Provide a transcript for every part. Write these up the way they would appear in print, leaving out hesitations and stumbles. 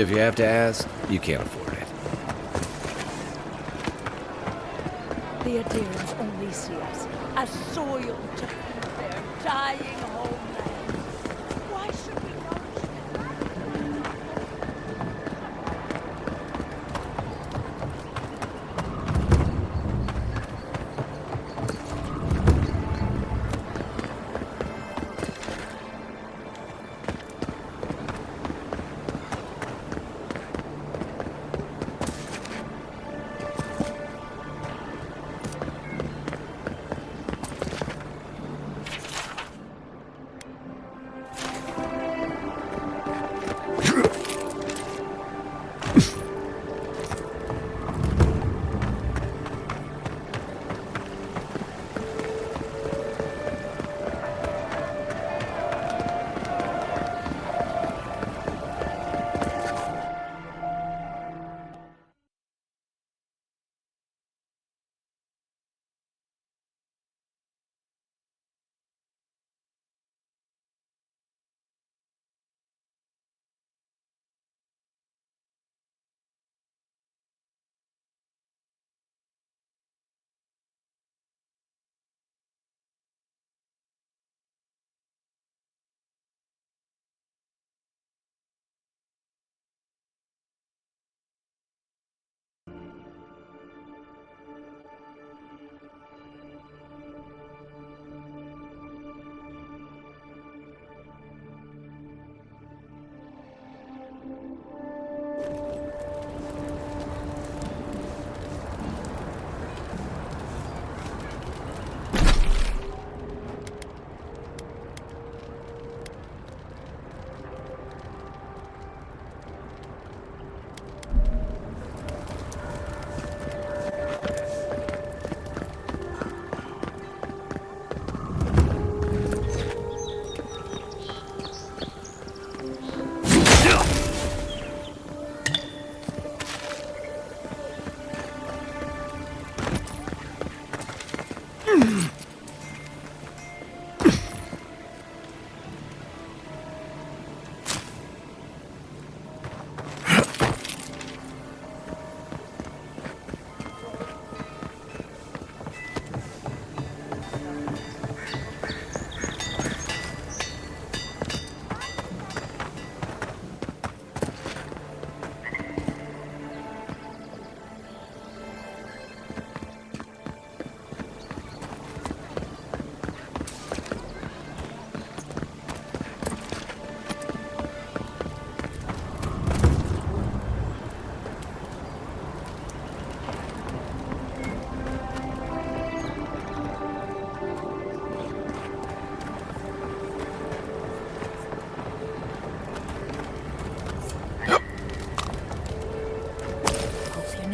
If you have to ask, you can't afford it. The Adherents only see us as soil to feed their dying homeland. Why should we nourish them?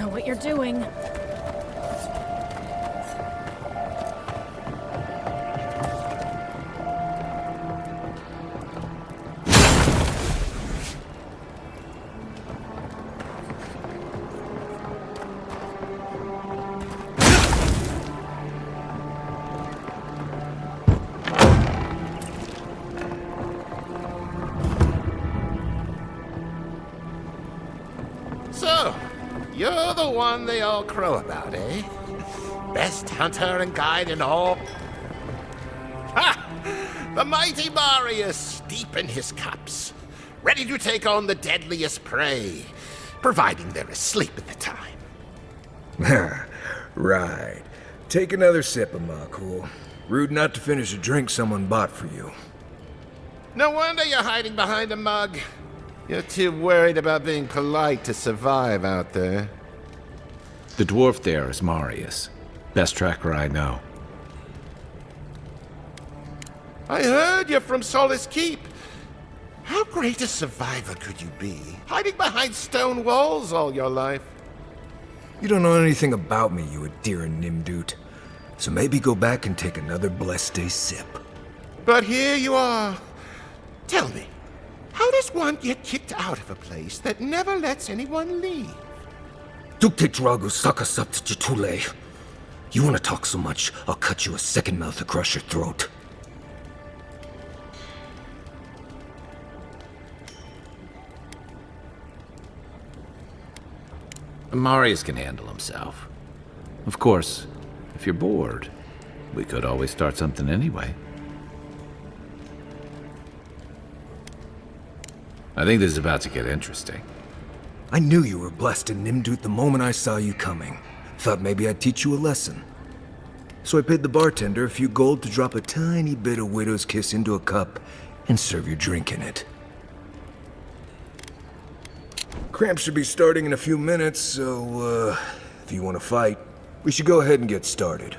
What you're doing. So, you're the one they all crow about, eh? Best hunter and guide in all. Ha! The mighty Marius, deep in his cups, ready to take on the deadliest prey, providing they're asleep at the time. Right. Take another sip of my cool. Rude not to finish a drink someone bought for you. No wonder you're hiding behind a mug. You're too worried about being polite to survive out there. The dwarf there is Marius. Best tracker I know. I heard you're from Solace Keep. How great a survivor could you be, hiding behind stone walls all your life? You don't know anything about me, you Adherent Nimdude. So maybe go back and take another blessed day sip. But here you are. Tell me, how does one get kicked out of a place that never lets anyone leave? Dukte Drago Sakasat Jitule. You wanna talk so much, I'll cut you a second mouth across your throat. Marius can handle himself. Of course, if you're bored, we could always start something anyway. I think this is about to get interesting. I knew you were blessed in Nimdut the moment I saw you coming. Thought maybe I'd teach you a lesson. So I paid the bartender a few gold to drop a tiny bit of Widow's Kiss into a cup and serve your drink in it. Cramp should be starting in a few minutes, so, if you want to fight, we should go ahead and get started.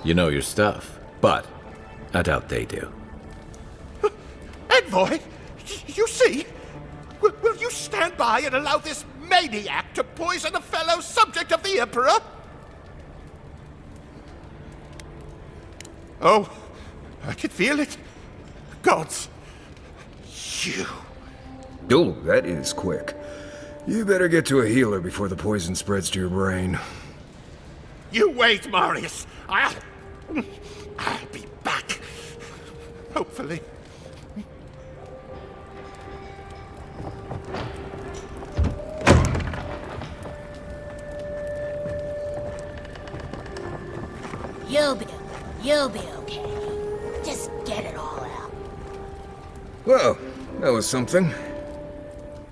You know your stuff, but I doubt they do. Envoy, you see? Will you stand by and allow this maniac to poison a fellow subject of the Emperor? Oh, I can feel it. Gods, you. Oh, that is quick. You better get to a healer before the poison spreads to your brain. You wait, Marius. I'll be back. Hopefully. You'll be okay. Just get it all out. Well, that was something.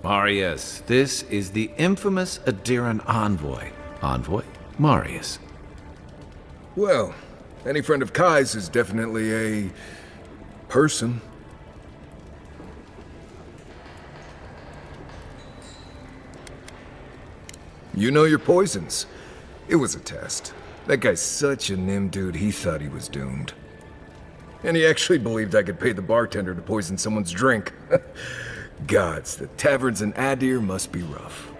Marius, this is the infamous Adiran envoy. Envoy? Marius. Well, any friend of Kai's is definitely a person. You know your poisons. It was a test. That guy's such a nim dude, he thought he was doomed. And he actually believed I could pay the bartender to poison someone's drink. Gods, the taverns in Adir must be rough.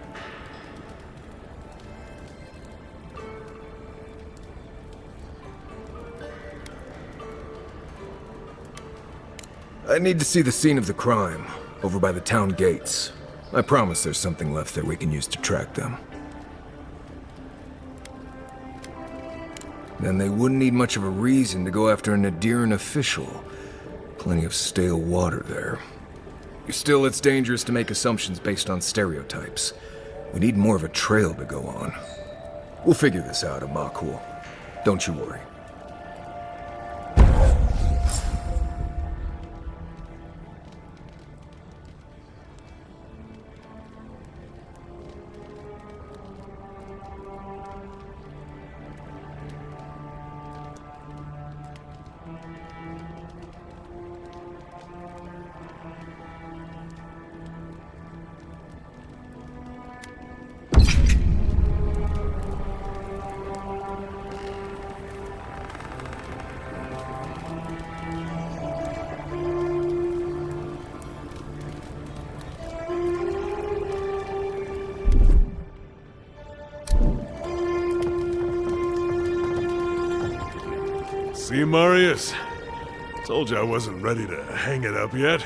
I need to see the scene of the crime, over by the town gates. I promise there's something left there we can use to track them. Then they wouldn't need much of a reason to go after an Adiran official. Plenty of stale water there. Still, it's dangerous to make assumptions based on stereotypes. We need more of a trail to go on. We'll figure this out, Amakul. Don't you worry. See, Marius? Told you I wasn't ready to hang it up yet.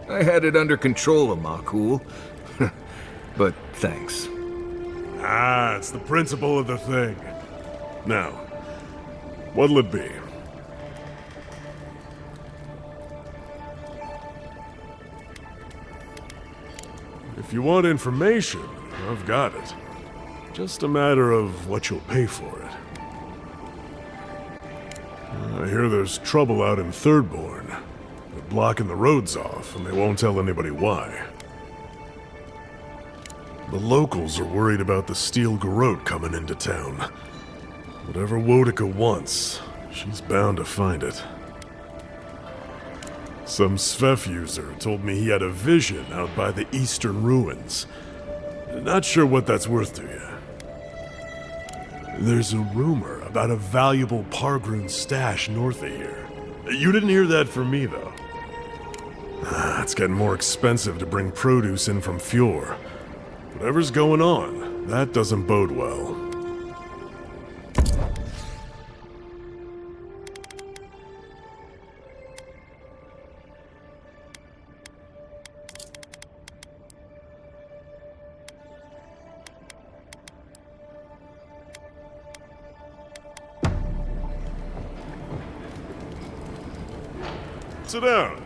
I had it under control, Amakul. But thanks. Ah, it's the principle of the thing. Now, what'll it be? If you want information, I've got it. Just a matter of what you'll pay for it. I hear there's trouble out in Thirdborn. They're blocking the roads off, and they won't tell anybody why. The locals are worried about the Steel Garrote coming into town. Whatever Wodica wants, she's bound to find it. Some Svef user told me he had a vision out by the eastern ruins. Not sure what that's worth to you. There's a rumor about a valuable Pargrun stash north of here. You didn't hear that from me, though. It's getting more expensive to bring produce in from Fjord. Whatever's going on, that doesn't bode well. Sit down.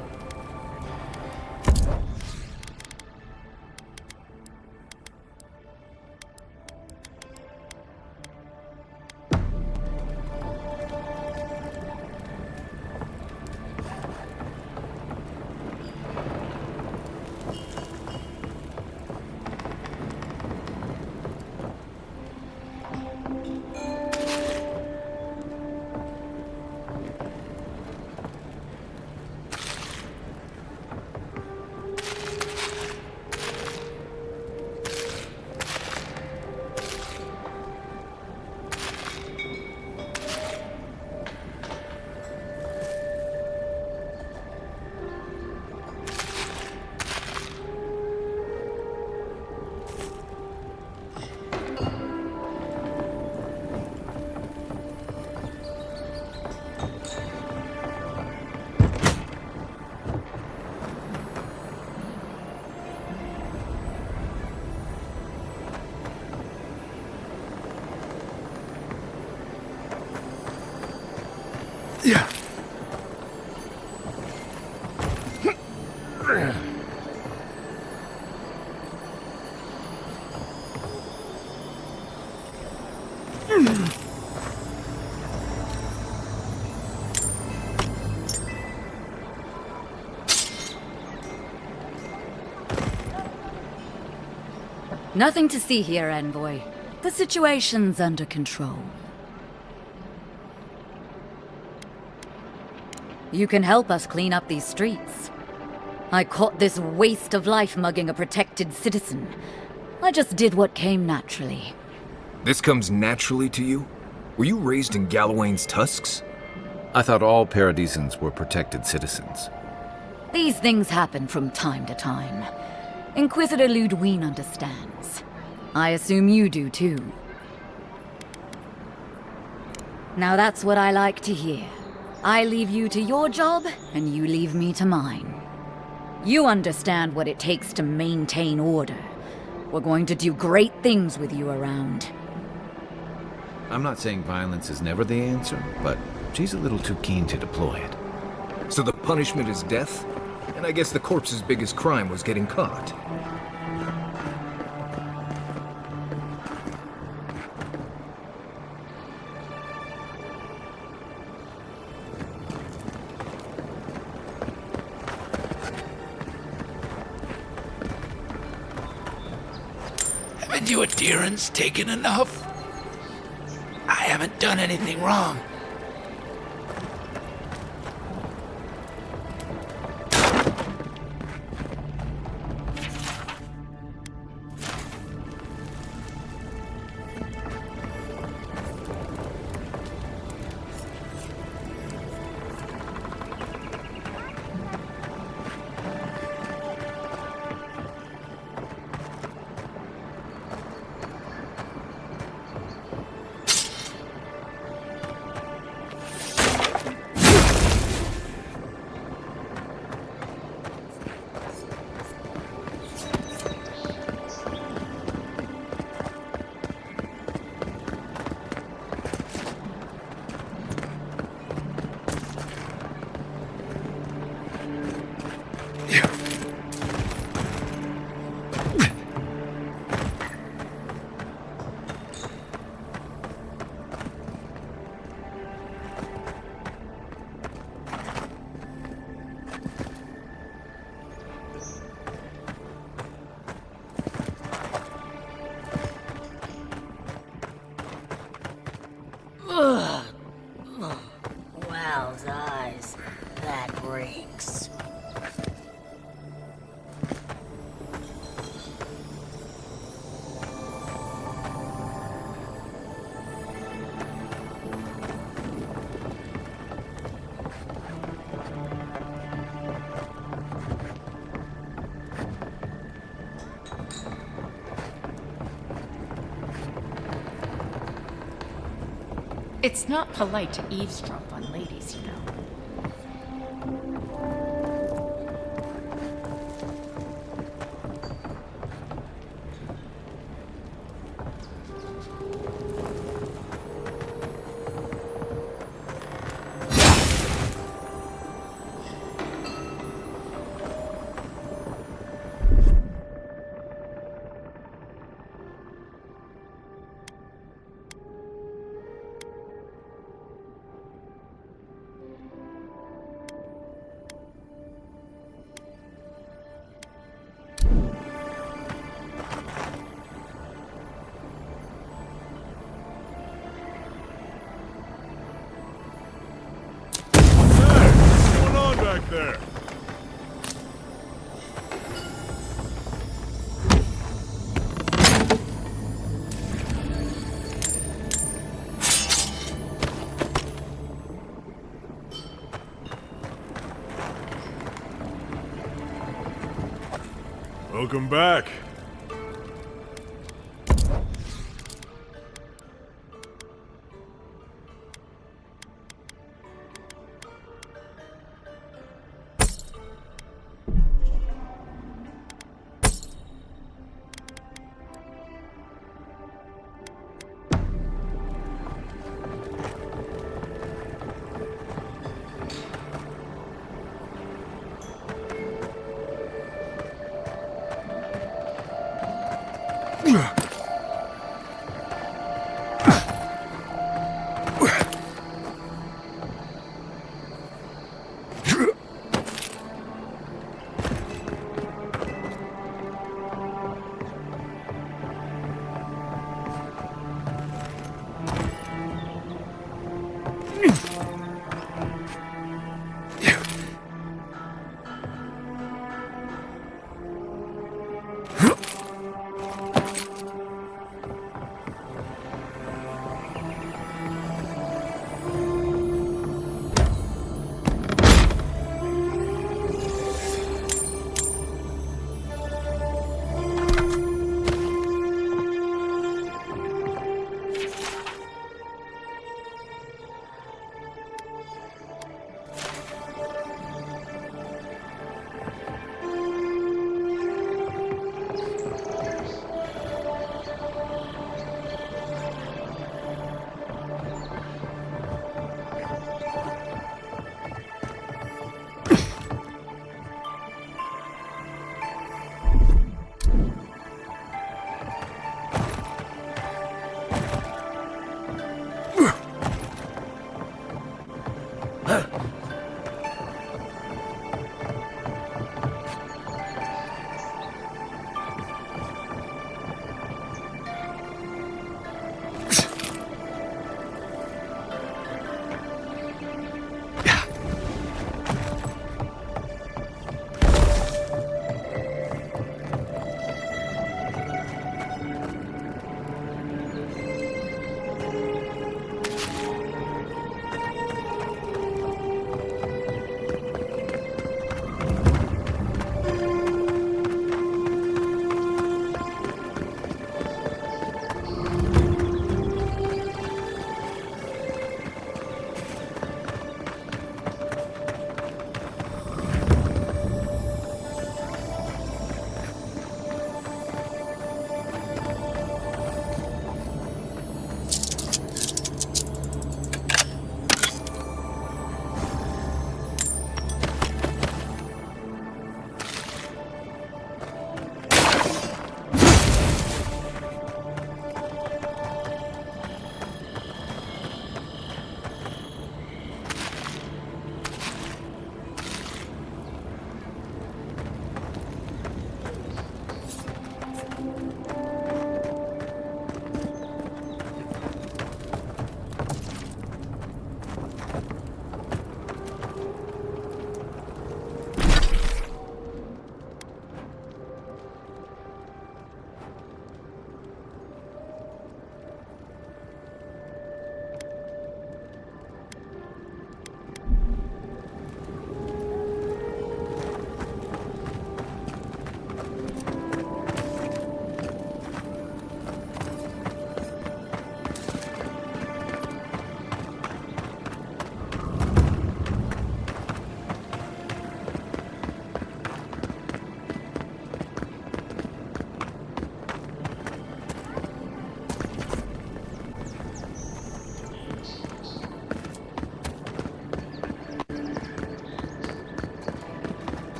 Nothing to see here, Envoy. The situation's under control. You can help us clean up these streets. I caught this waste of life mugging a protected citizen. I just did what came naturally. This comes naturally to you? Were you raised in Gallowayne's tusks? I thought all Paradisans were protected citizens. These things happen from time to time. Inquisitor Ludwine understands. I assume you do too. Now that's what I like to hear. I leave you to your job, and you leave me to mine. You understand what it takes to maintain order. We're going to do great things with you around. I'm not saying violence is never the answer, but she's a little too keen to deploy it. So the punishment is death? And I guess the corpse's biggest crime was getting caught. Haven't you adherents taken enough? I haven't done anything wrong. Wow's eyes. That reeks. It's not polite to eavesdrop on ladies, you know. What's going on back there? Welcome back.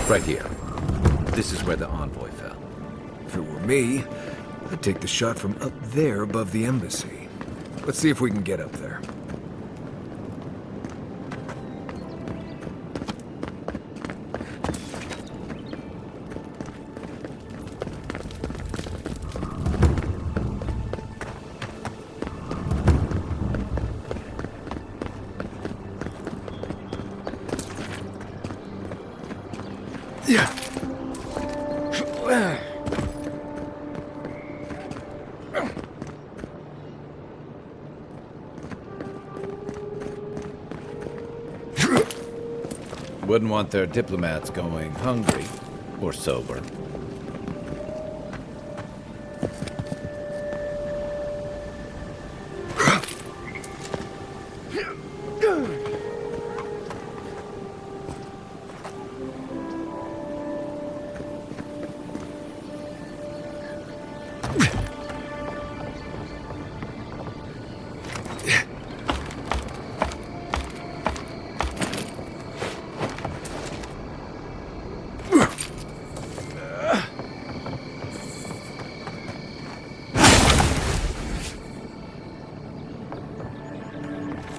Right here. This is where the envoy fell. If it were me, I'd take the shot from up there above the embassy. Let's see if we can get up there. Yeah. Wouldn't want their diplomats going hungry or sober.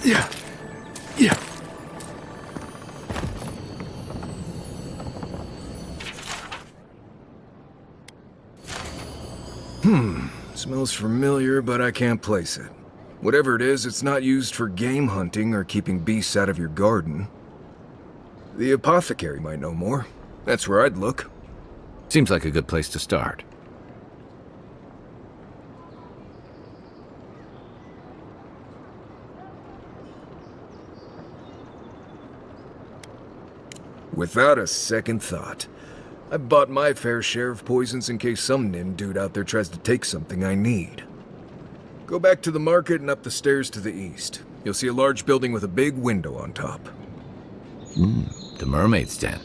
Yeah. Yeah. Smells familiar, but I can't place it. Whatever it is, it's not used for game hunting or keeping beasts out of your garden. The apothecary might know more. That's where I'd look. Seems like a good place to start. Without a second thought. I've bought my fair share of poisons in case some nin dude out there tries to take something I need. Go back to the market and up the stairs to the east. You'll see a large building with a big window on top. The Mermaid's Den.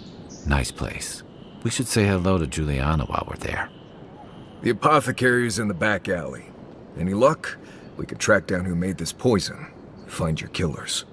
Nice place. We should say hello to Juliana while we're there. The apothecary is in the back alley. Any luck? We could track down who made this poison. Find your killers.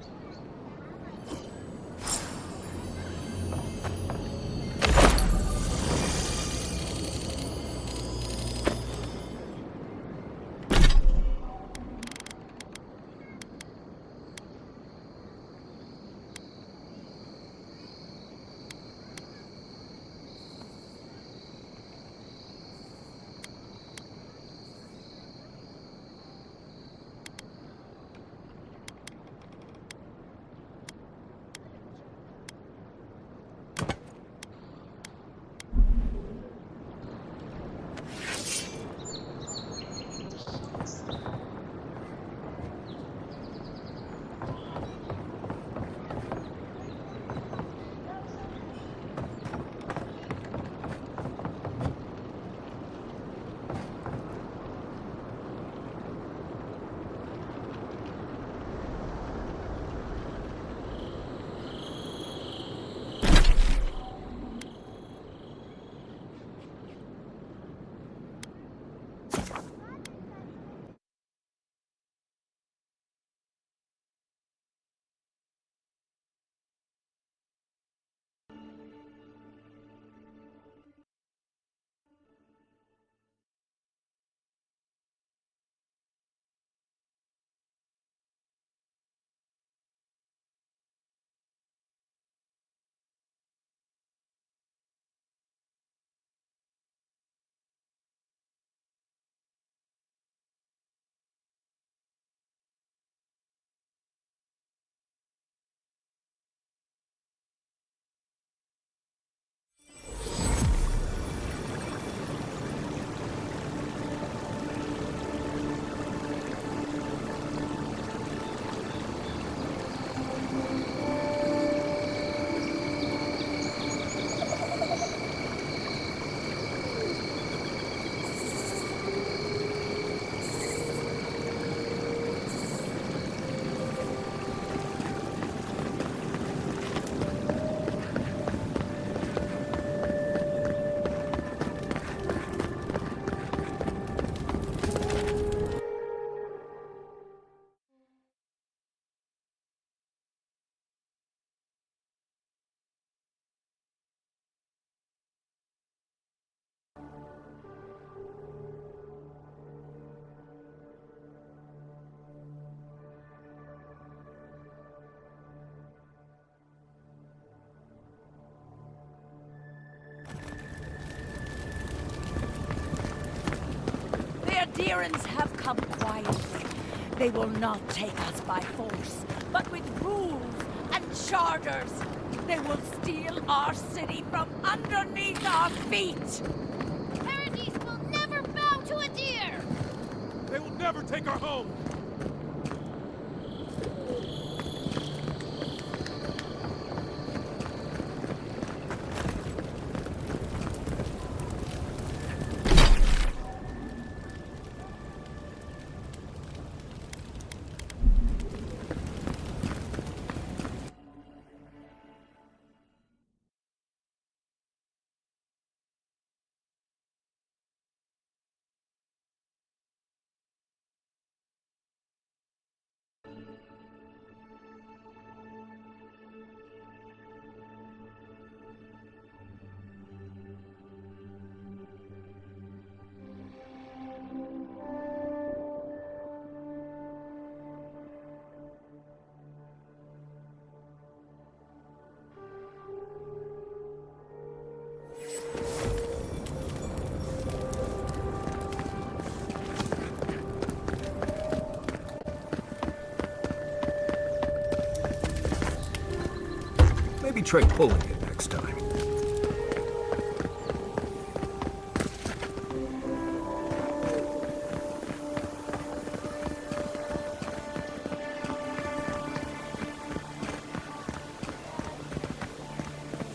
Deerans have come quietly. They will not take us by force, but with rules and charters. They will steal our city from underneath our feet. Paradise will never bow to a deer! They will never take our home! Maybe try pulling it next time.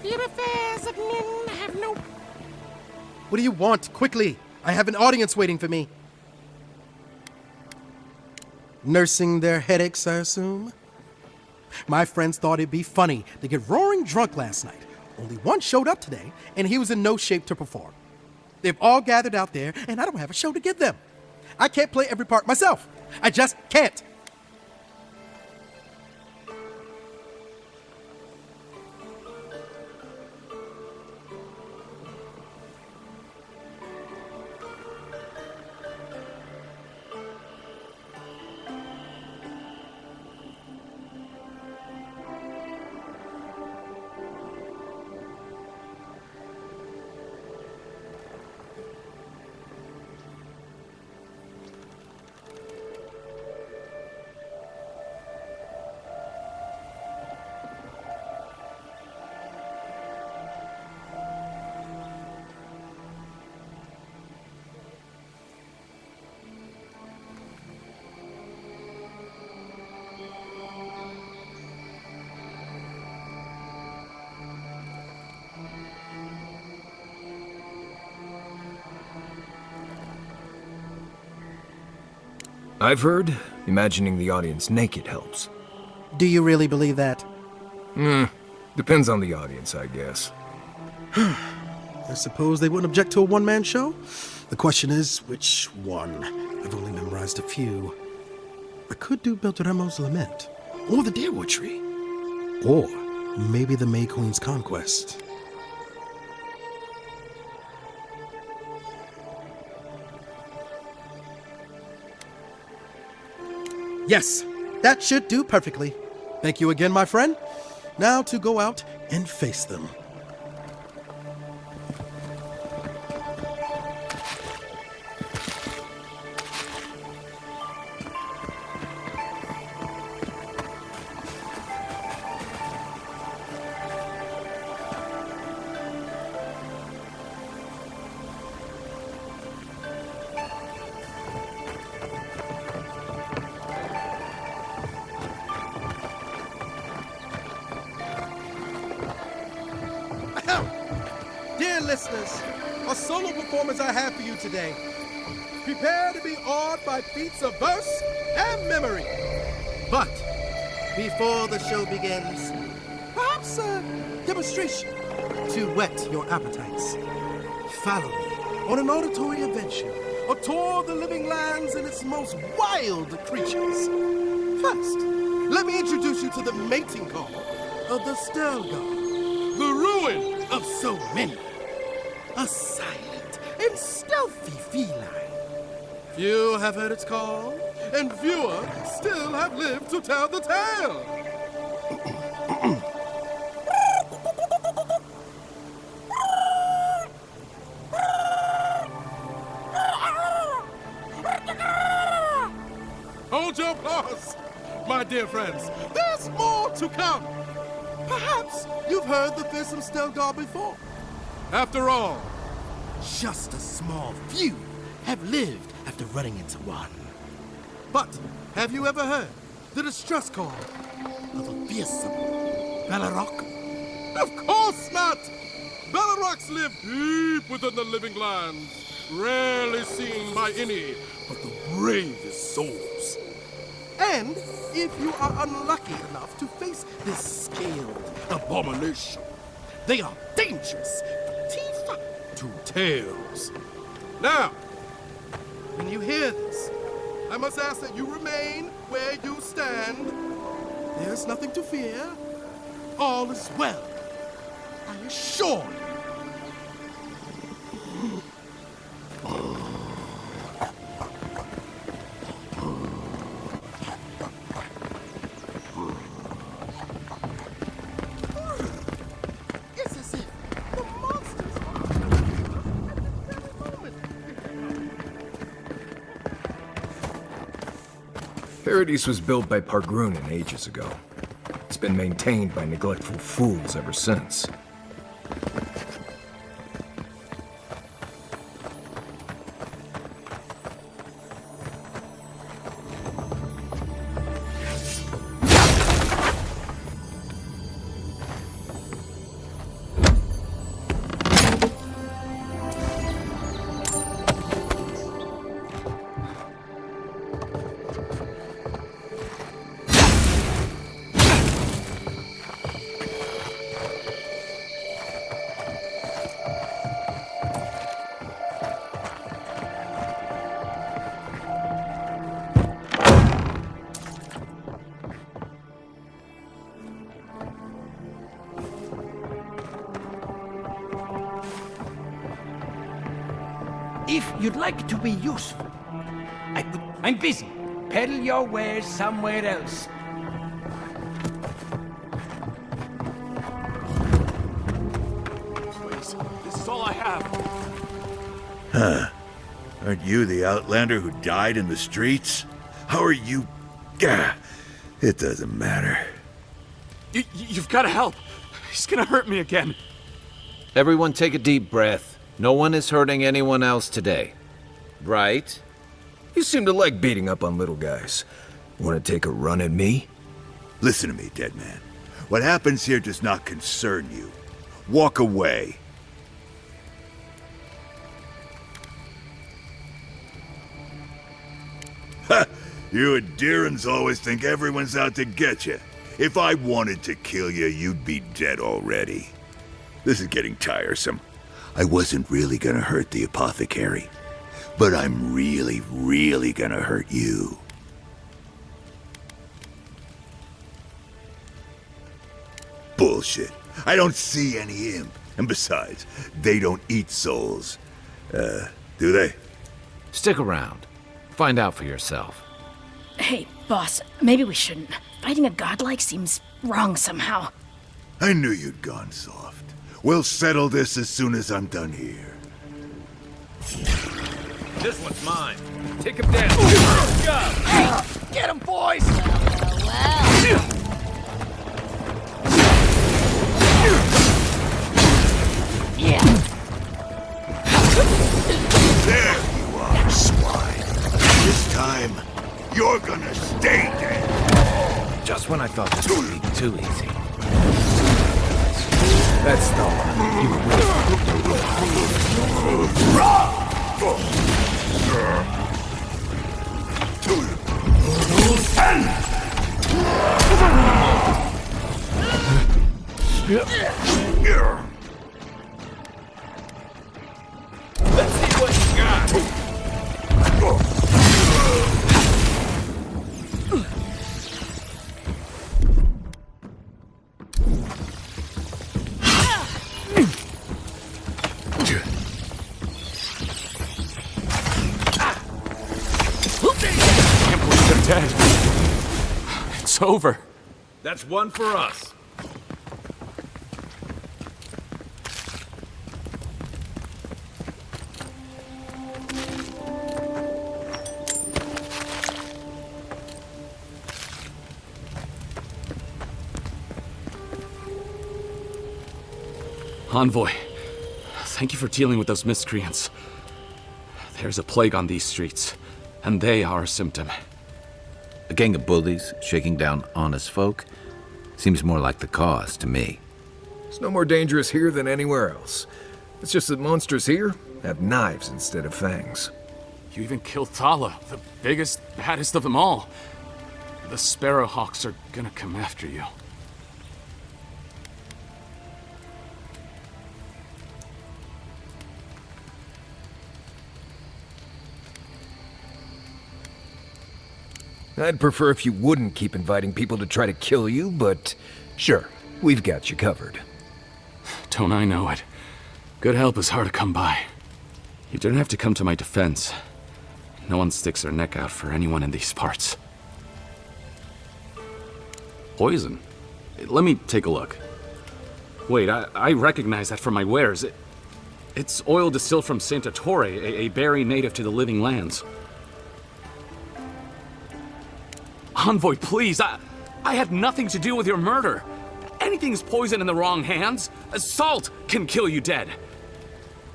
The affairs of men have no... What do you want? Quickly! I have an audience waiting for me. Nursing their headaches, I assume? My friends thought it'd be funny to get roaring drunk last night. Only one showed up today, and he was in no shape to perform. They've all gathered out there, and I don't have a show to give them. I can't play every part myself. I just can't. I've heard imagining the audience naked helps. Do you really believe that? Depends on the audience, I guess. I suppose they wouldn't object to a one-man show? The question is, which one? I've only memorized a few. I could do Beltramo's Lament, or the Deerwood Tree, or maybe the May Queen's Conquest. Yes, that should do perfectly. Thank you again, my friend. Now to go out and face them. Dear listeners, a solo performance I have for you today. Prepare to be awed by feats of verse and memory. But before the show begins, perhaps a demonstration to whet your appetites. Follow me on an auditory adventure, a tour of the living lands and its most wild creatures. First, let me introduce you to the mating call of the Stelgar, the ruin of so many. A silent and stealthy feline. Few have heard its call, and fewer still have lived to tell the tale. my dear friends, there's more to come. Perhaps you've heard the fearsome Stelgar before. After all, just a small few have lived after running into one. But have you ever heard the distress call of a fearsome Bellerock? Of course not! Bellerocs live deep within the living lands, rarely seen by any but the bravest souls. And if you are unlucky enough to face this scaled abomination, they are dangerous from teeth to tails. Now, when you hear this, I must ask that you remain where you stand. There's nothing to fear. All is well. I assure you. It's as if the monsters are at this very moment. Paradise was built by Pargrunin ages ago. It's been maintained by neglectful fools ever since. If you'd like to be useful, I'm busy. Peddle your wares somewhere else. Please, this is all I have. Huh. Aren't you the Outlander who died in the streets? How are you? Gah, it doesn't matter. You've got to help. He's gonna hurt me again. Everyone take a deep breath. No one is hurting anyone else today. Right? You seem to like beating up on little guys. Want to take a run at me? Listen to me, dead man. What happens here does not concern you. Walk away. Ha! You Adirans always think everyone's out to get you. If I wanted to kill you, you'd be dead already. This is getting tiresome. I wasn't really gonna hurt the apothecary, but I'm really, really gonna hurt you. Bullshit. I don't see any imp. And besides, they don't eat souls. Do they? Stick around. Find out for yourself. Hey, boss, maybe we shouldn't. Fighting a godlike seems wrong somehow. I knew you'd gone soft. We'll settle this as soon as I'm done here. This one's mine. Take him down. Go! Get him, boys! Yeah. There you are, swine. This time, you're gonna stay dead. Just when I thought this would be too easy. That's the one. You Let's see what you got. Dead. It's over. That's one for us. Envoy, thank you for dealing with those miscreants. There's a plague on these streets, and they are a symptom. A gang of bullies shaking down honest folk seems more like the cause to me. It's no more dangerous here than anywhere else. It's just that monsters here have knives instead of fangs. You even killed Thala, the biggest, baddest of them all. The Sparrowhawks are gonna come after you. I'd prefer if you wouldn't keep inviting people to try to kill you, but sure, we've got you covered. Don't I know it? Good help is hard to come by. You don't have to come to my defense. No one sticks their neck out for anyone in these parts. Poison? Let me take a look. Wait, I recognize that from my wares. It's oil distilled from Santa Torre, a berry native to the Living Lands. Envoy, please, I had nothing to do with your murder. Anything's poison in the wrong hands. Salt can kill you dead.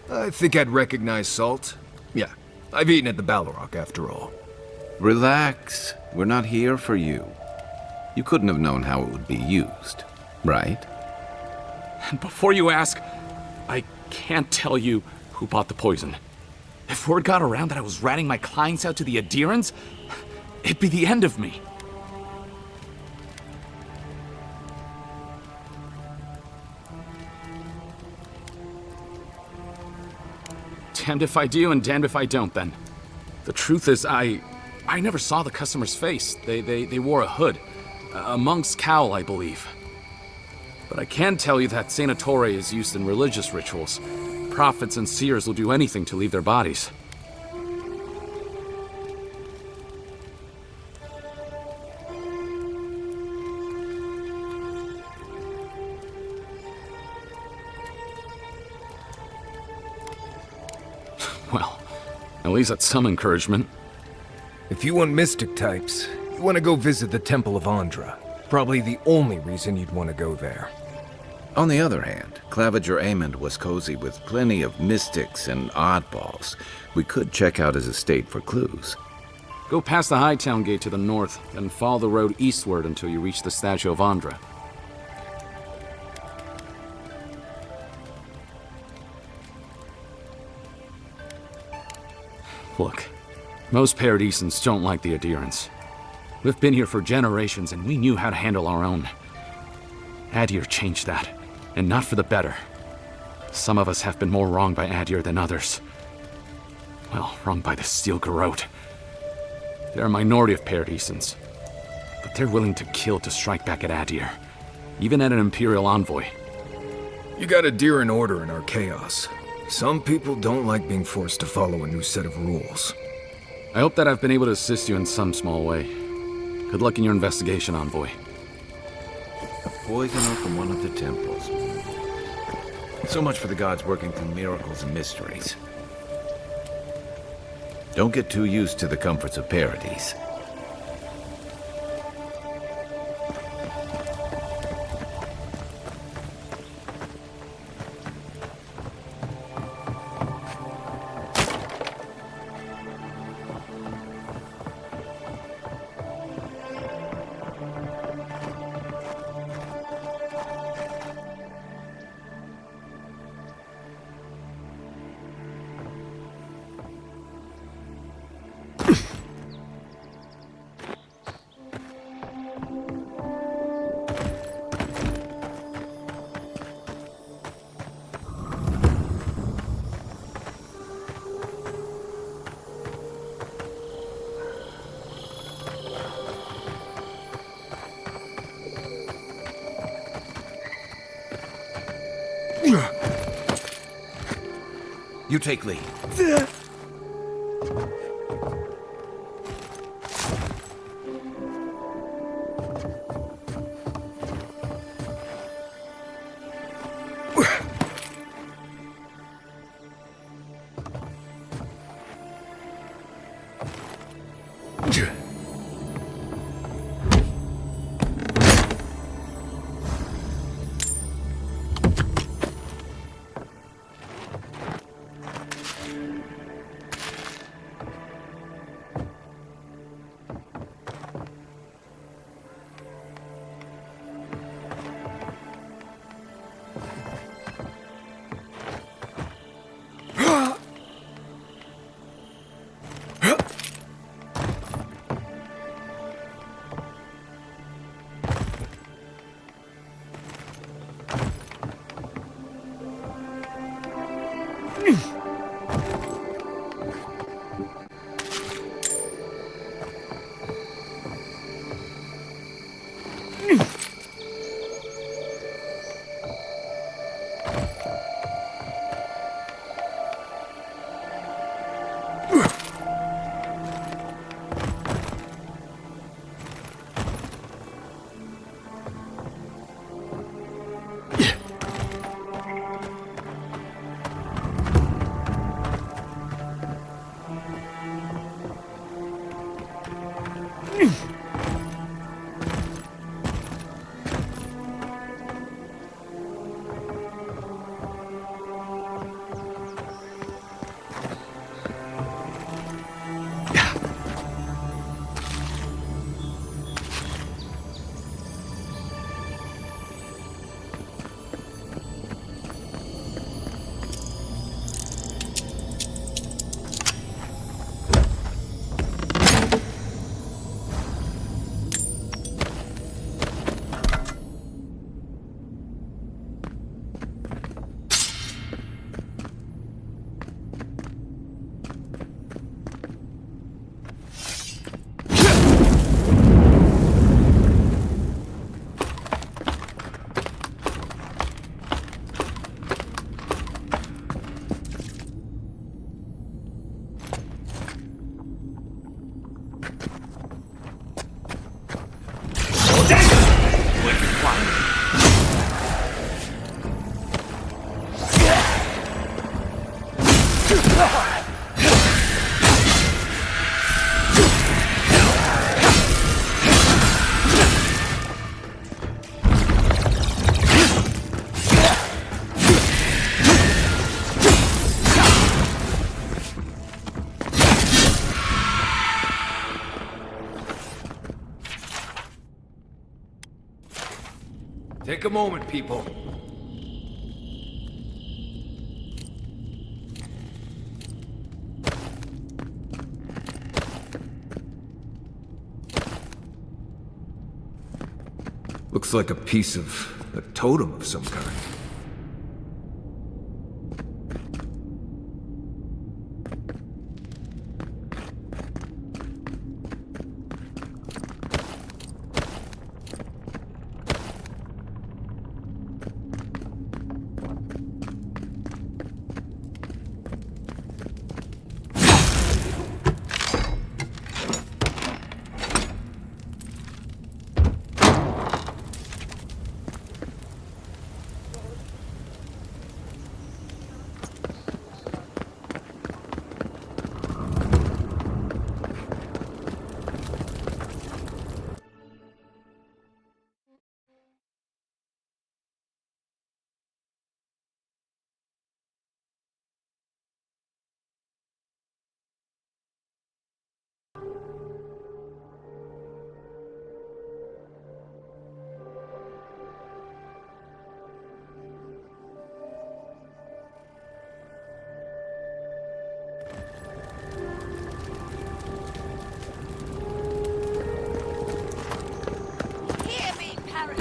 I think I'd recognize salt. Yeah, I've eaten at the Balrog after all. Relax. We're not here for you. You couldn't have known how it would be used, right? And before you ask, I can't tell you who bought the poison. If word got around that I was ratting my clients out to the Adherents, it'd be the end of me. Damned if I do and damned if I don't, then. The truth is, I never saw the customer's face. They wore a hood. A monk's cowl, I believe. But I can tell you that Santa Torre is used in religious rituals. Prophets and seers will do anything to leave their bodies. Well, at least that's some encouragement. If you want mystic types, you want to go visit the Temple of Andra. Probably the only reason you'd want to go there. On the other hand, Claviger Amond was cozy with plenty of mystics and oddballs. We could check out his estate for clues. Go past the Hightown Gate to the north, then follow the road eastward until you reach the statue of Andra. Look, most Paradisans don't like the Adherents. We've been here for generations and we knew how to handle our own. Adir changed that, and not for the better. Some of us have been more wronged by Adir than others. Well, wronged by the Steel Garrote. They're a minority of Paradisans, but they're willing to kill to strike back at Adir, even at an Imperial envoy. You got Adir in order in our chaos. Some people don't like being forced to follow a new set of rules. I hope that I've been able to assist you in some small way. Good luck in your investigation, Envoy. A poisoner from one of the temples. So much for the gods working through miracles and mysteries. Don't get too used to the comforts of Paradise. You take lead. Take a moment, people. Looks like a piece of a totem of some kind. Hear me, parrot!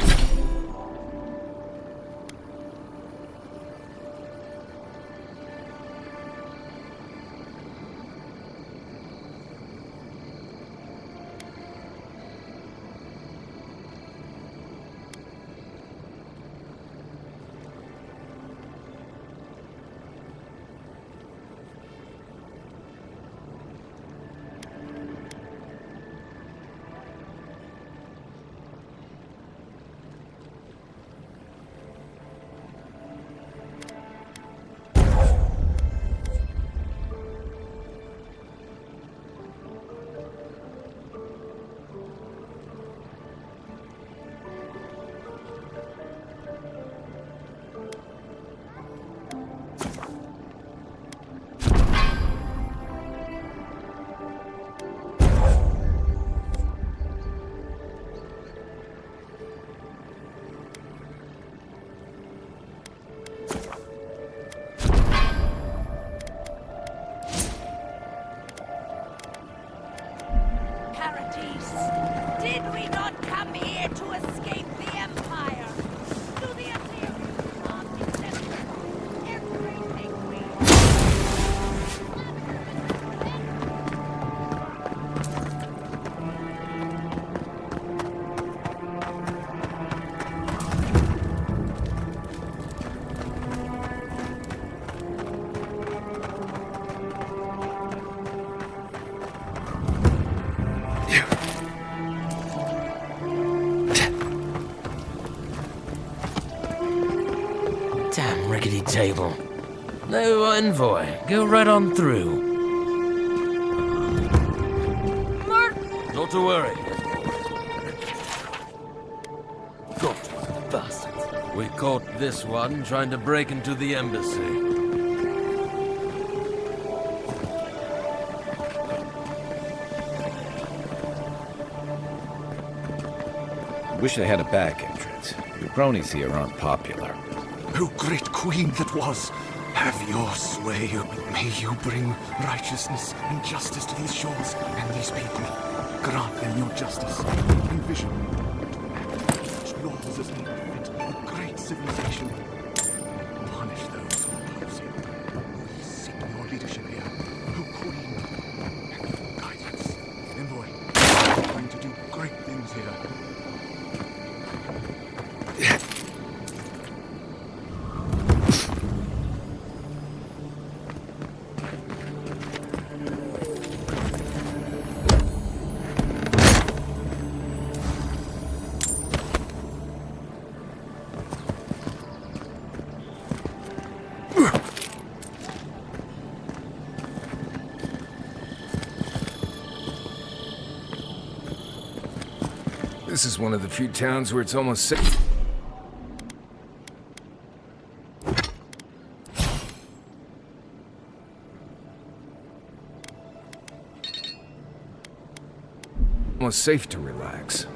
Did we not come here to escape the Empire? Do the Assyrians not exemplify everything we Damn rickety table. No envoy. Go right on through. Not to worry. Got bastards. We caught this one trying to break into the embassy. Wish they had a back entrance. Your cronies here aren't popular. O great queen that was, have your sway. May you bring righteousness and justice to these shores and these people. Grant them your justice and vision to enact such laws as may prevent a great civilization. Punish those who oppose you. We seek your leadership here, O queen, and your guidance. Envoy, we're going to do great things here. This is one of the few towns where it's almost safe. Almost safe to relax.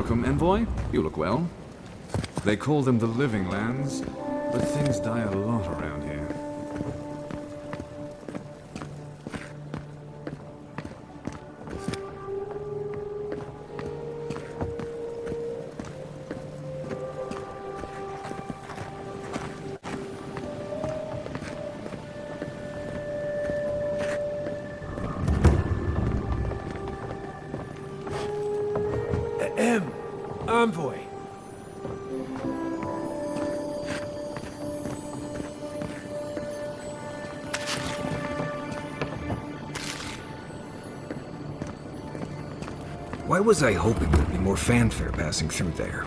Welcome, envoy. You look well. They call them the Living Lands, but things die a lot around here. Envoy. Why was I hoping there'd be more fanfare passing through there?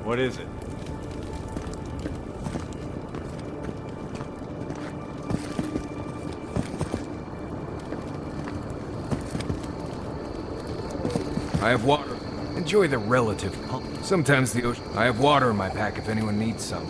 What is it? I have water. Enjoy the relative pump. Sometimes the ocean. I have water in my pack if anyone needs some.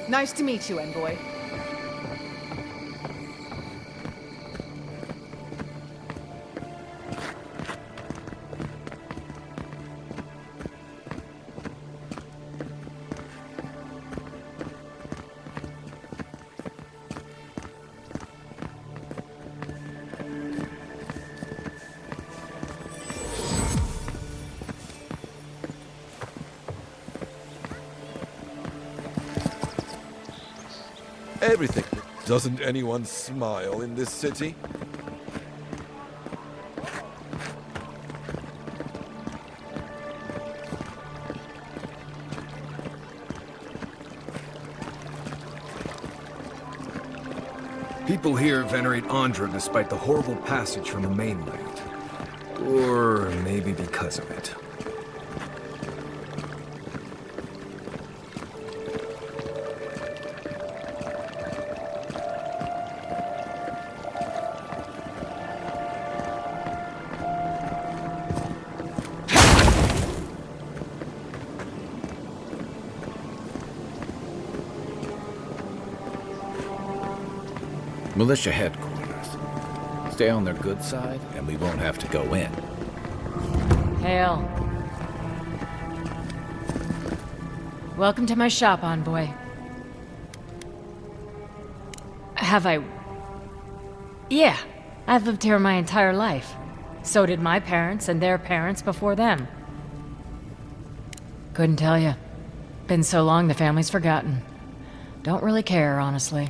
Nice to meet you, envoy. Everything. Doesn't anyone smile in this city? People here venerate Andra despite the horrible passage from the mainland. Or maybe because of it. Militia headquarters. Stay on their good side, and we won't have to go in. Hail. Welcome to my shop, envoy. Have I... Yeah, I've lived here my entire life. So did my parents and their parents before them. Couldn't tell you. Been so long the family's forgotten. Don't really care, honestly.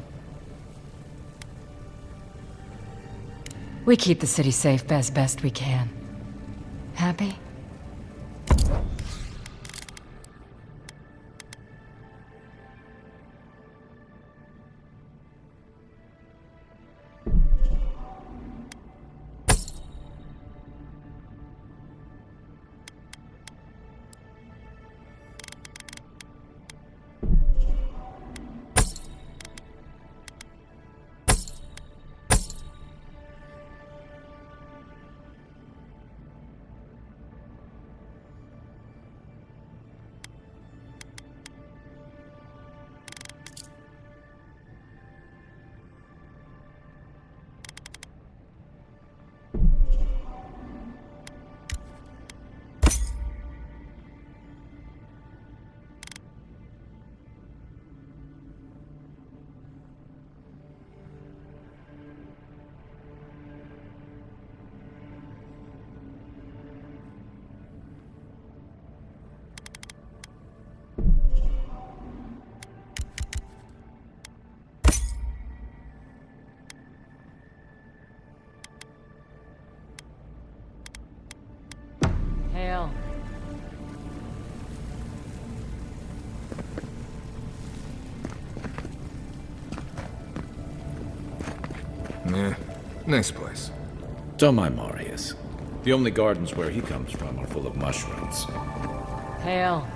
We keep the city safe as best we can. Happy? Nice place. Don't mind Marius. The only gardens where he comes from are full of mushrooms. Hail.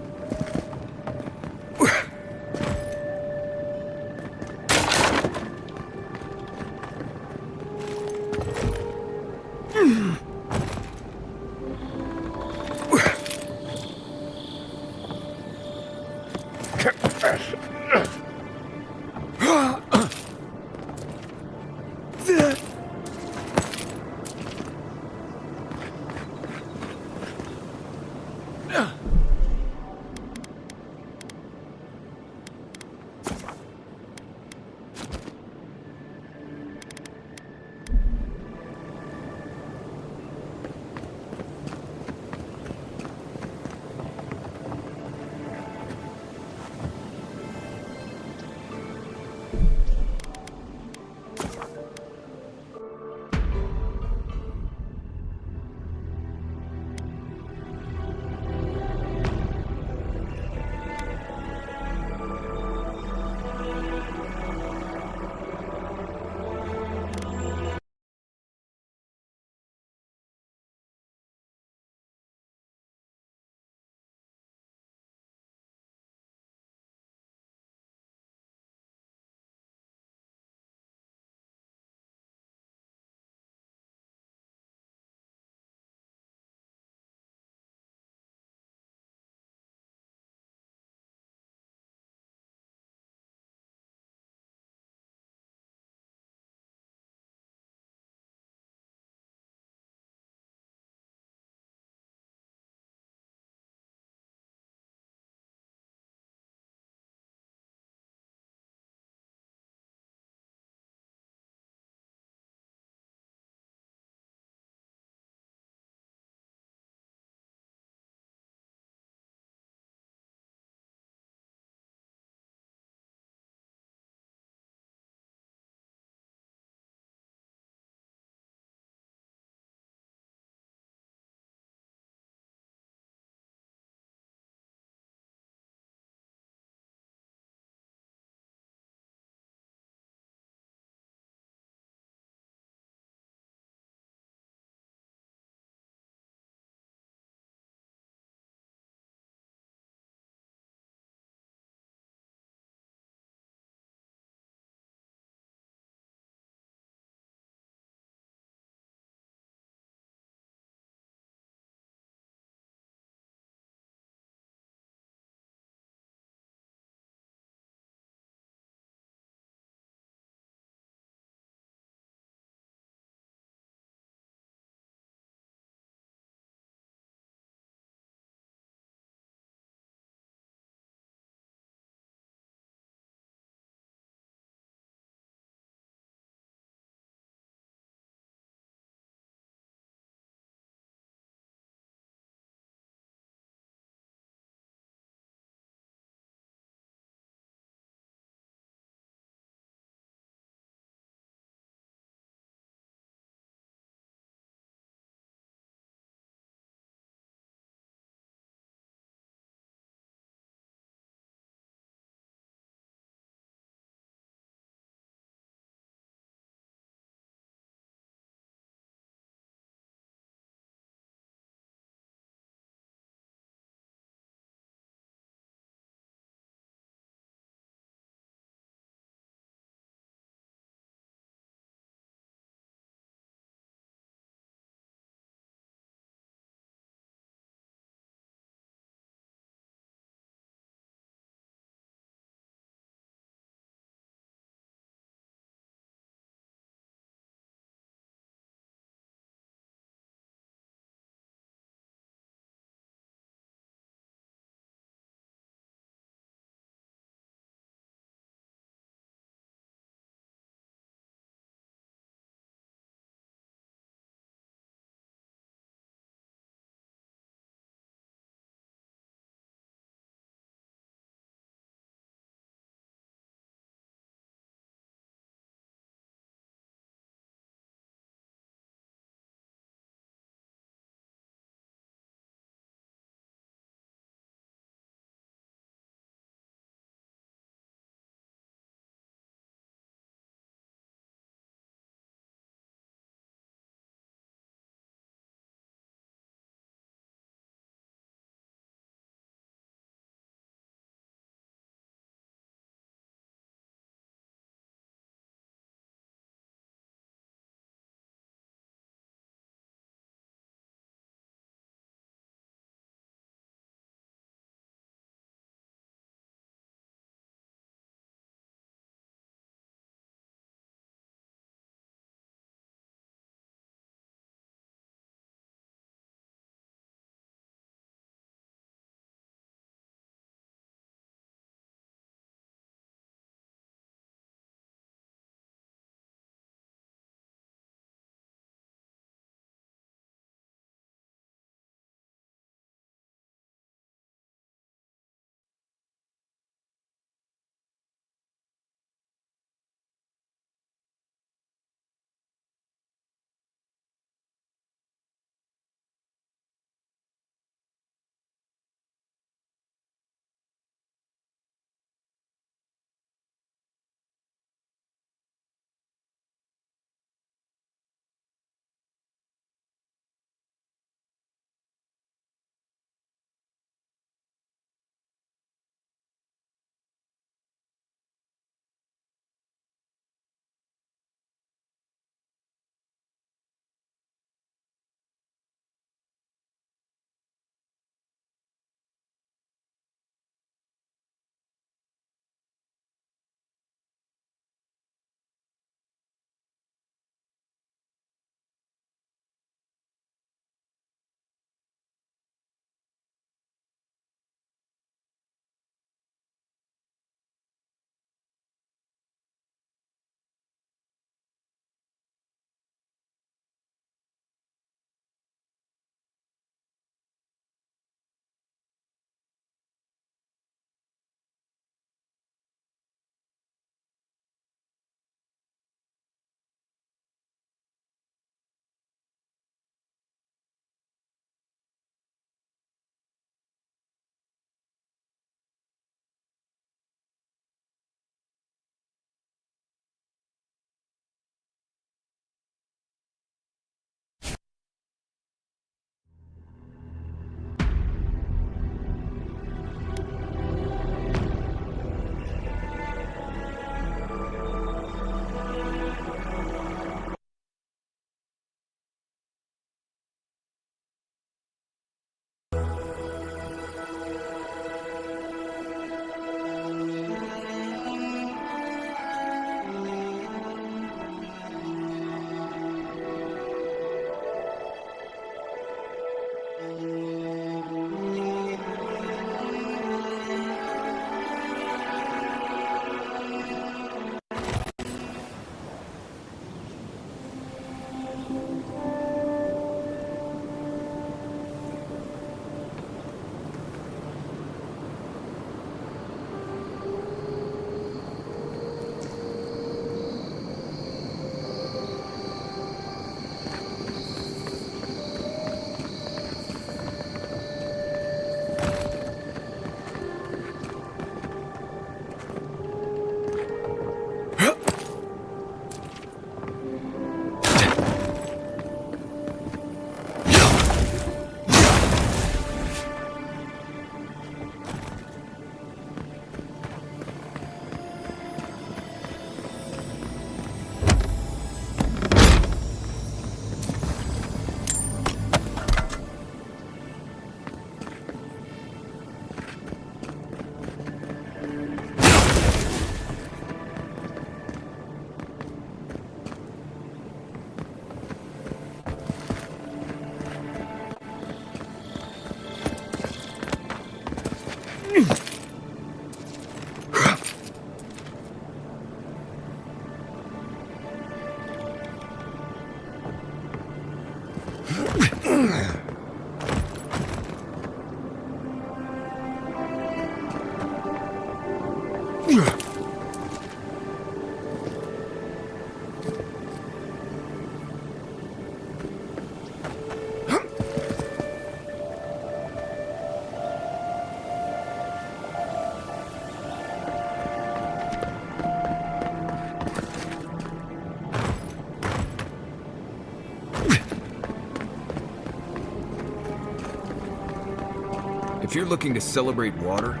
If you're looking to celebrate water,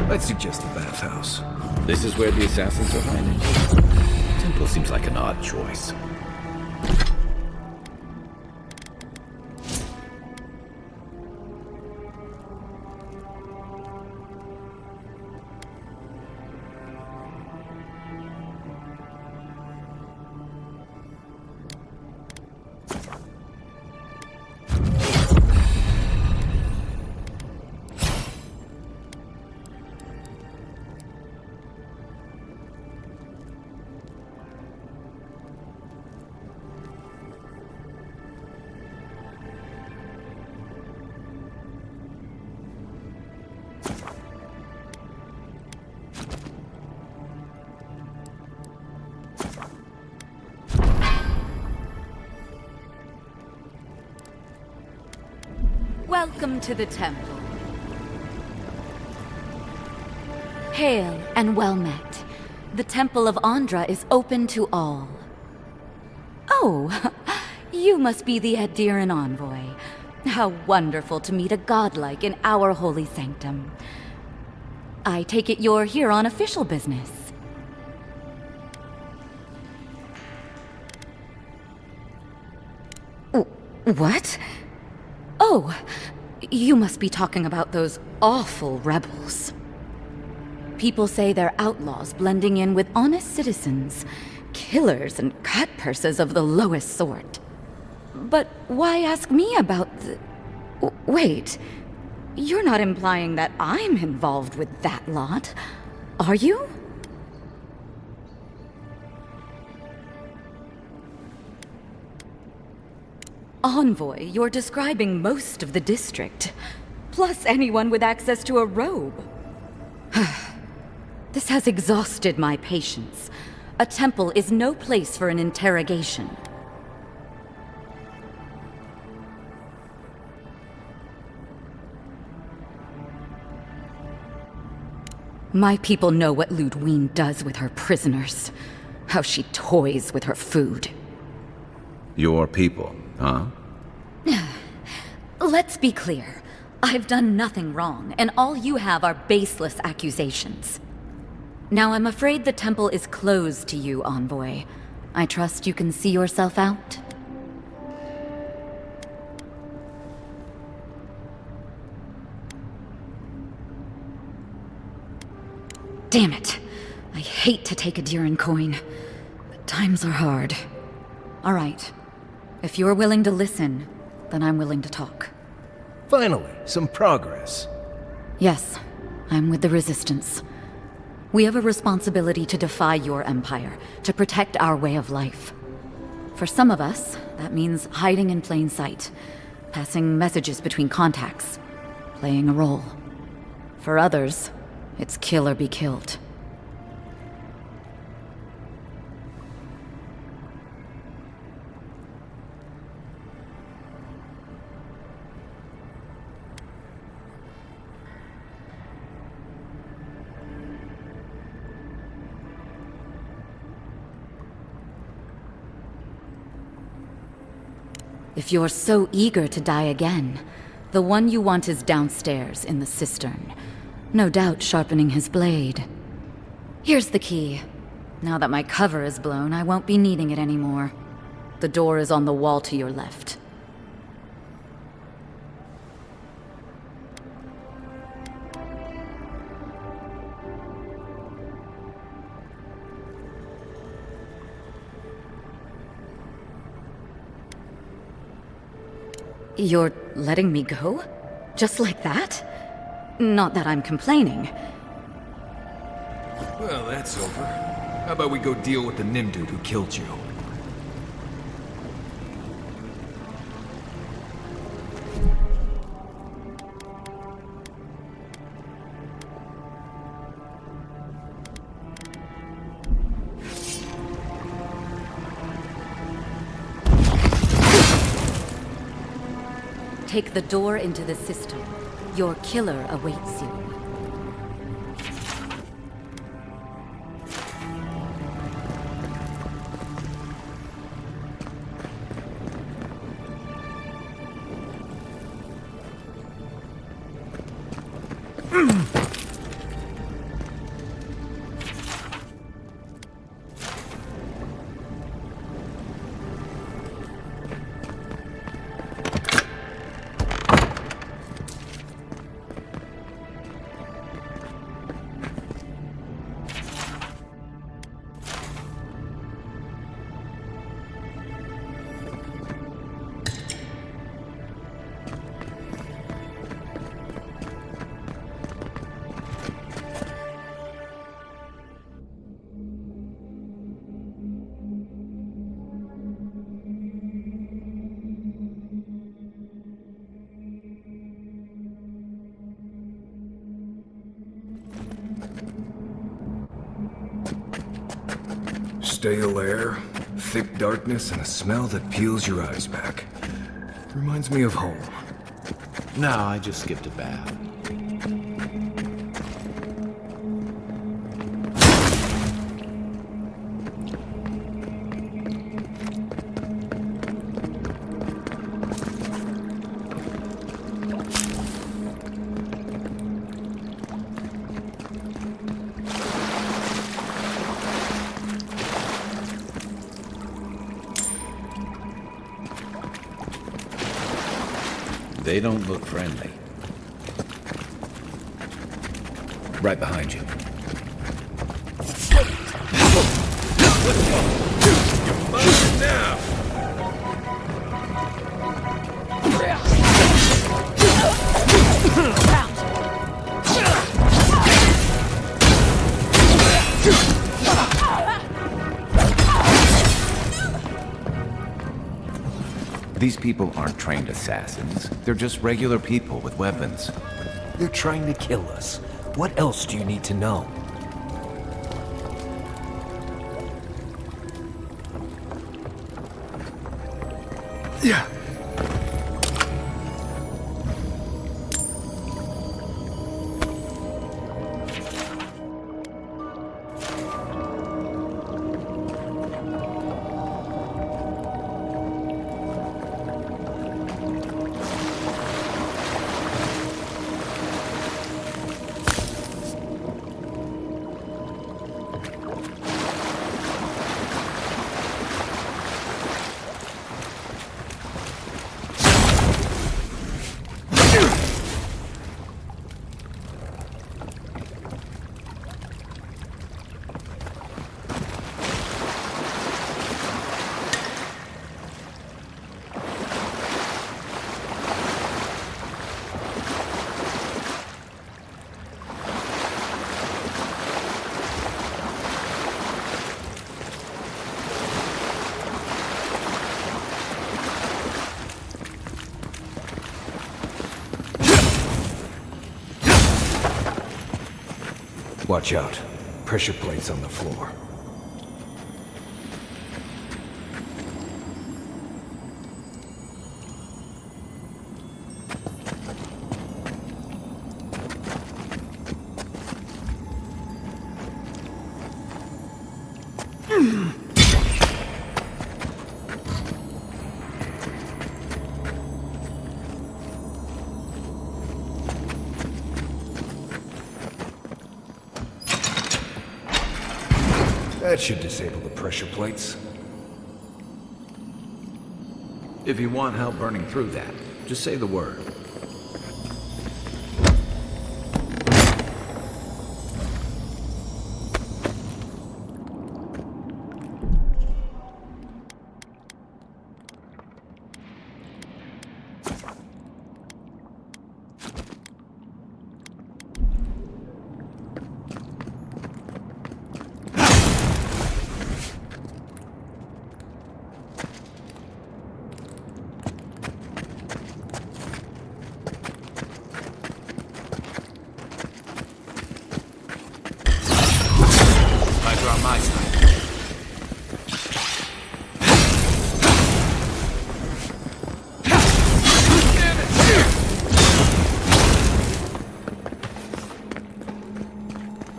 I'd suggest the bathhouse. This is where the assassins are hiding. Temple seems like an odd choice. Welcome to the temple. Hail and well met. The Temple of Andra is open to all. Oh, you must be the Adiran envoy. How wonderful to meet a godlike in our holy sanctum. I take it you're here on official business. What? Oh, you must be talking about those awful rebels. People say they're outlaws blending in with honest citizens, killers and cutpurses of the lowest sort. But why ask me about the... Wait, you're not implying that I'm involved with that lot, are you? Envoy, you're describing most of the district, plus anyone with access to a robe. This has exhausted my patience. A temple is no place for an interrogation. My people know what Ludwine does with her prisoners, how she toys with her food. Your people, huh? Let's be clear. I've done nothing wrong, and all you have are baseless accusations. Now I'm afraid the temple is closed to you, Envoy. I trust you can see yourself out? Damn it. I hate to take a Diran coin, but times are hard. All right. If you're willing to listen, then I'm willing to talk. Finally, some progress. Yes, I'm with the Resistance. We have a responsibility to defy your empire, to protect our way of life. For some of us, that means hiding in plain sight, passing messages between contacts, playing a role. For others, it's kill or be killed. If you're so eager to die again, the one you want is downstairs in the cistern. No doubt sharpening his blade. Here's the key. Now that my cover is blown, I won't be needing it anymore. The door is on the wall to your left. You're letting me go? Just like that? Not that I'm complaining. Well, that's over. How about we go deal with the Nim dude who killed you? Take the door into the system. Your killer awaits you. Stale air, thick darkness, and a smell that peels your eyes back. Reminds me of home. No, I just skipped a bath. They don't look friendly. Right behind you. You're mine now! These people aren't trained assassins. They're just regular people with weapons. They're trying to kill us. What else do you need to know? Yeah. Watch out. Pressure plates on the floor. That should disable the pressure plates. If you want help burning through that, just say the word.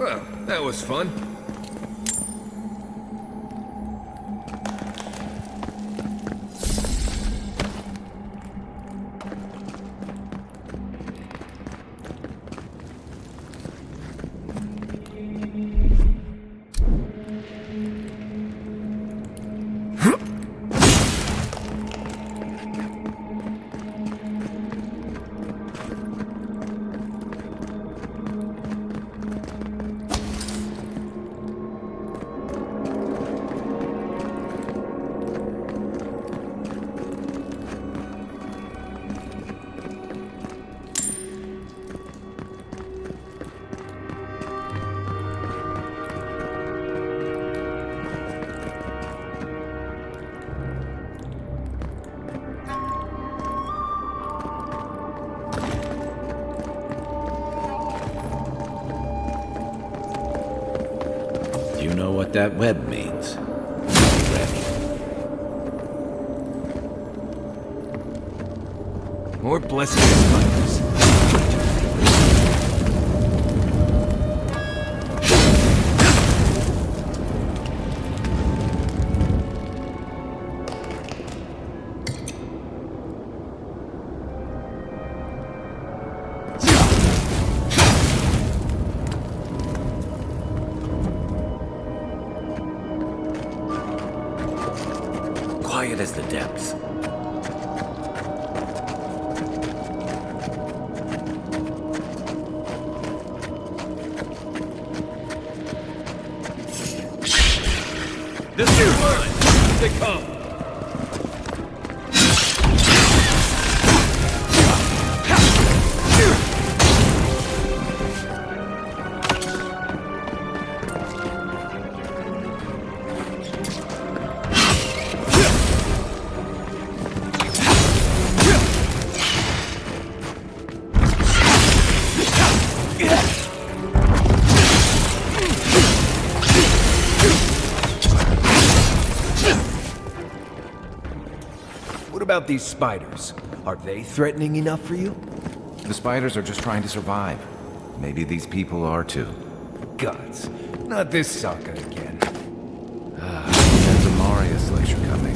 Well, that was fun. Do you know what that web means? Ready. More blessed spiders. Quiet as the depths. This is mine! They come! What about these spiders? Are they threatening enough for you? The spiders are just trying to survive. Maybe these people are too. Gods. Not this sucker again. There's a Marius glacier coming.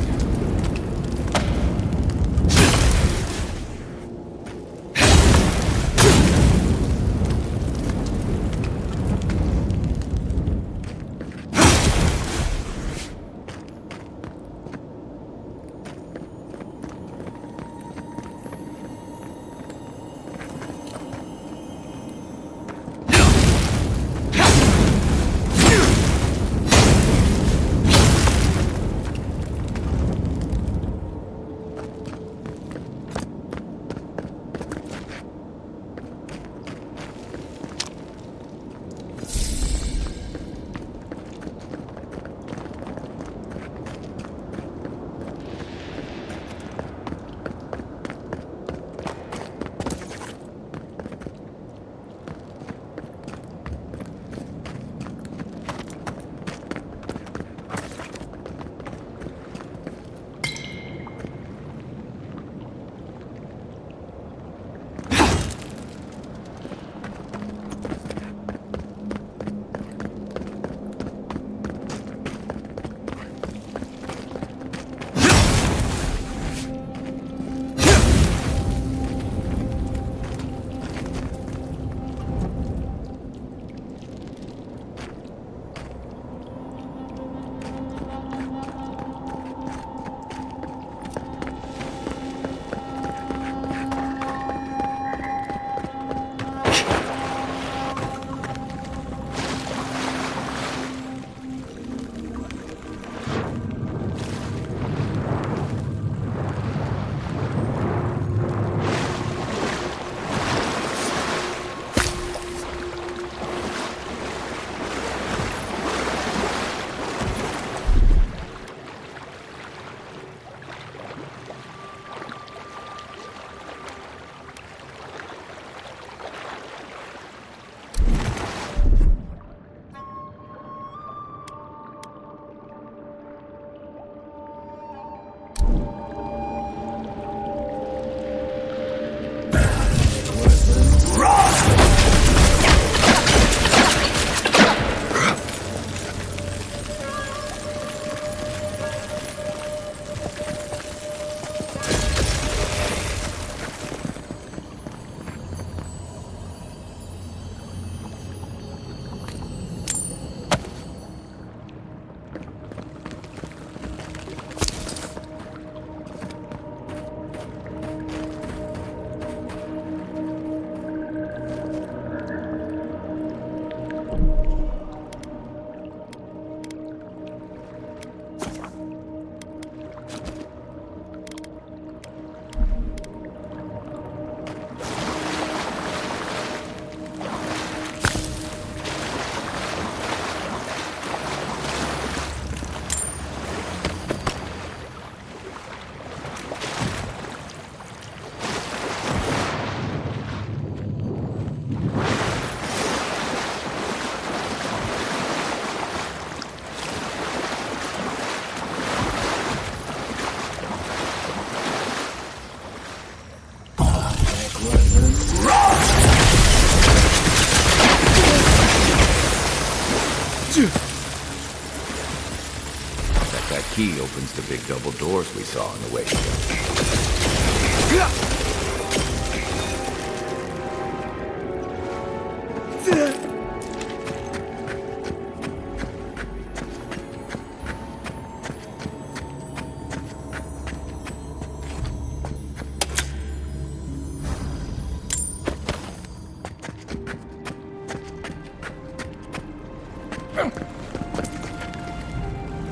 key opens the big double doors we saw on the way here.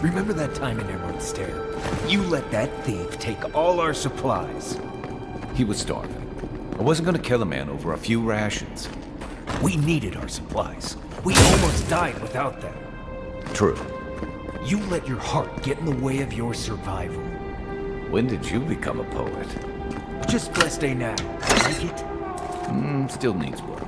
Remember that time in Emerald Stair? You let that thief take all our supplies. He was starving. I wasn't gonna kill a man over a few rations. We needed our supplies. We almost died without them. True. You let your heart get in the way of your survival. When did you become a poet? Just blessed day now. Like it? Still needs work.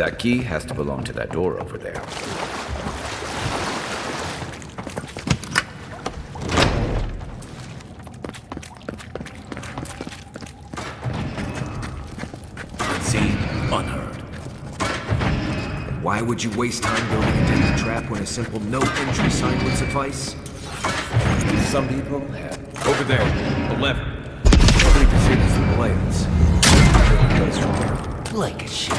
That key has to belong to that door over there. Unseen, unheard. Why would you waste time building a deadly trap when a simple no entry sign would suffice? Some people have. Over there, the lever. Nobody can see this from the layouts. It goes from there. Like a ship.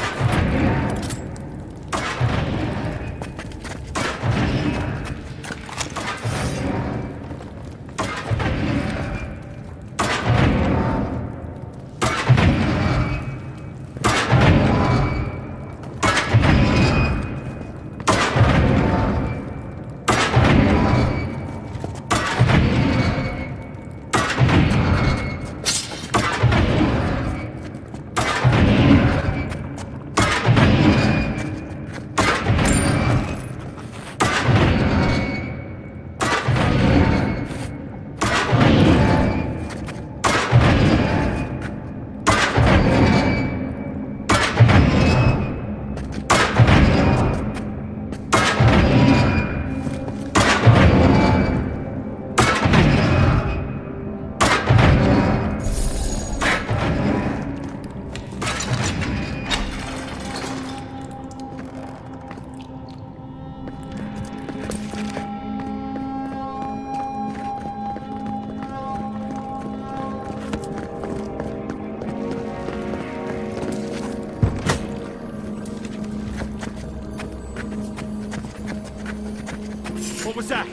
What was that?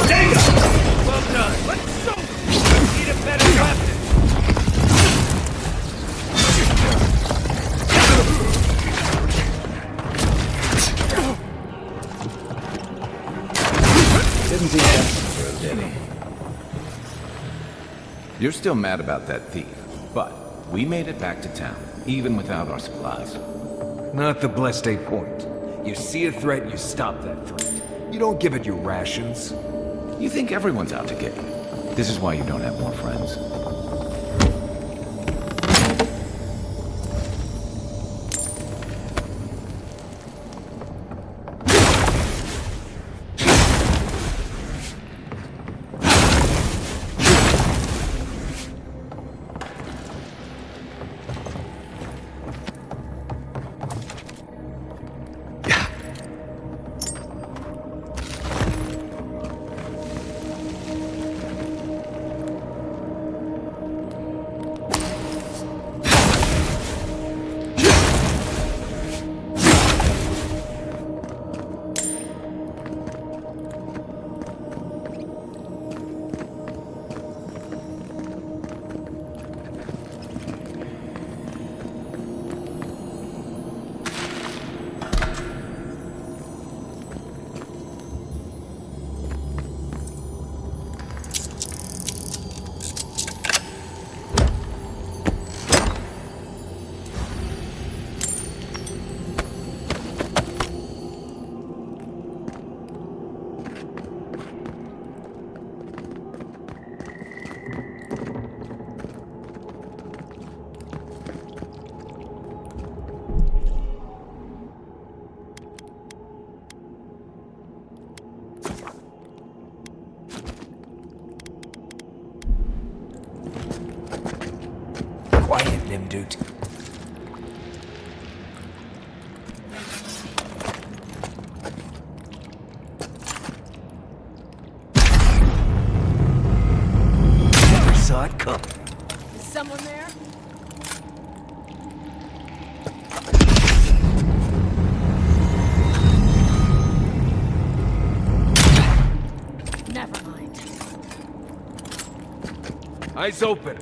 Data! Well done. Let's go! Need a better weapon. Didn't think that through, did he? You're still mad about that thief, but we made it back to town, even without our supplies. Not the blessed a point. You see a threat, you stop that threat. You don't give it your rations. You think everyone's out to get you. This is why you don't have more friends. Quiet, Nimdut. Never saw it coming. Is someone there? Never mind. Eyes open.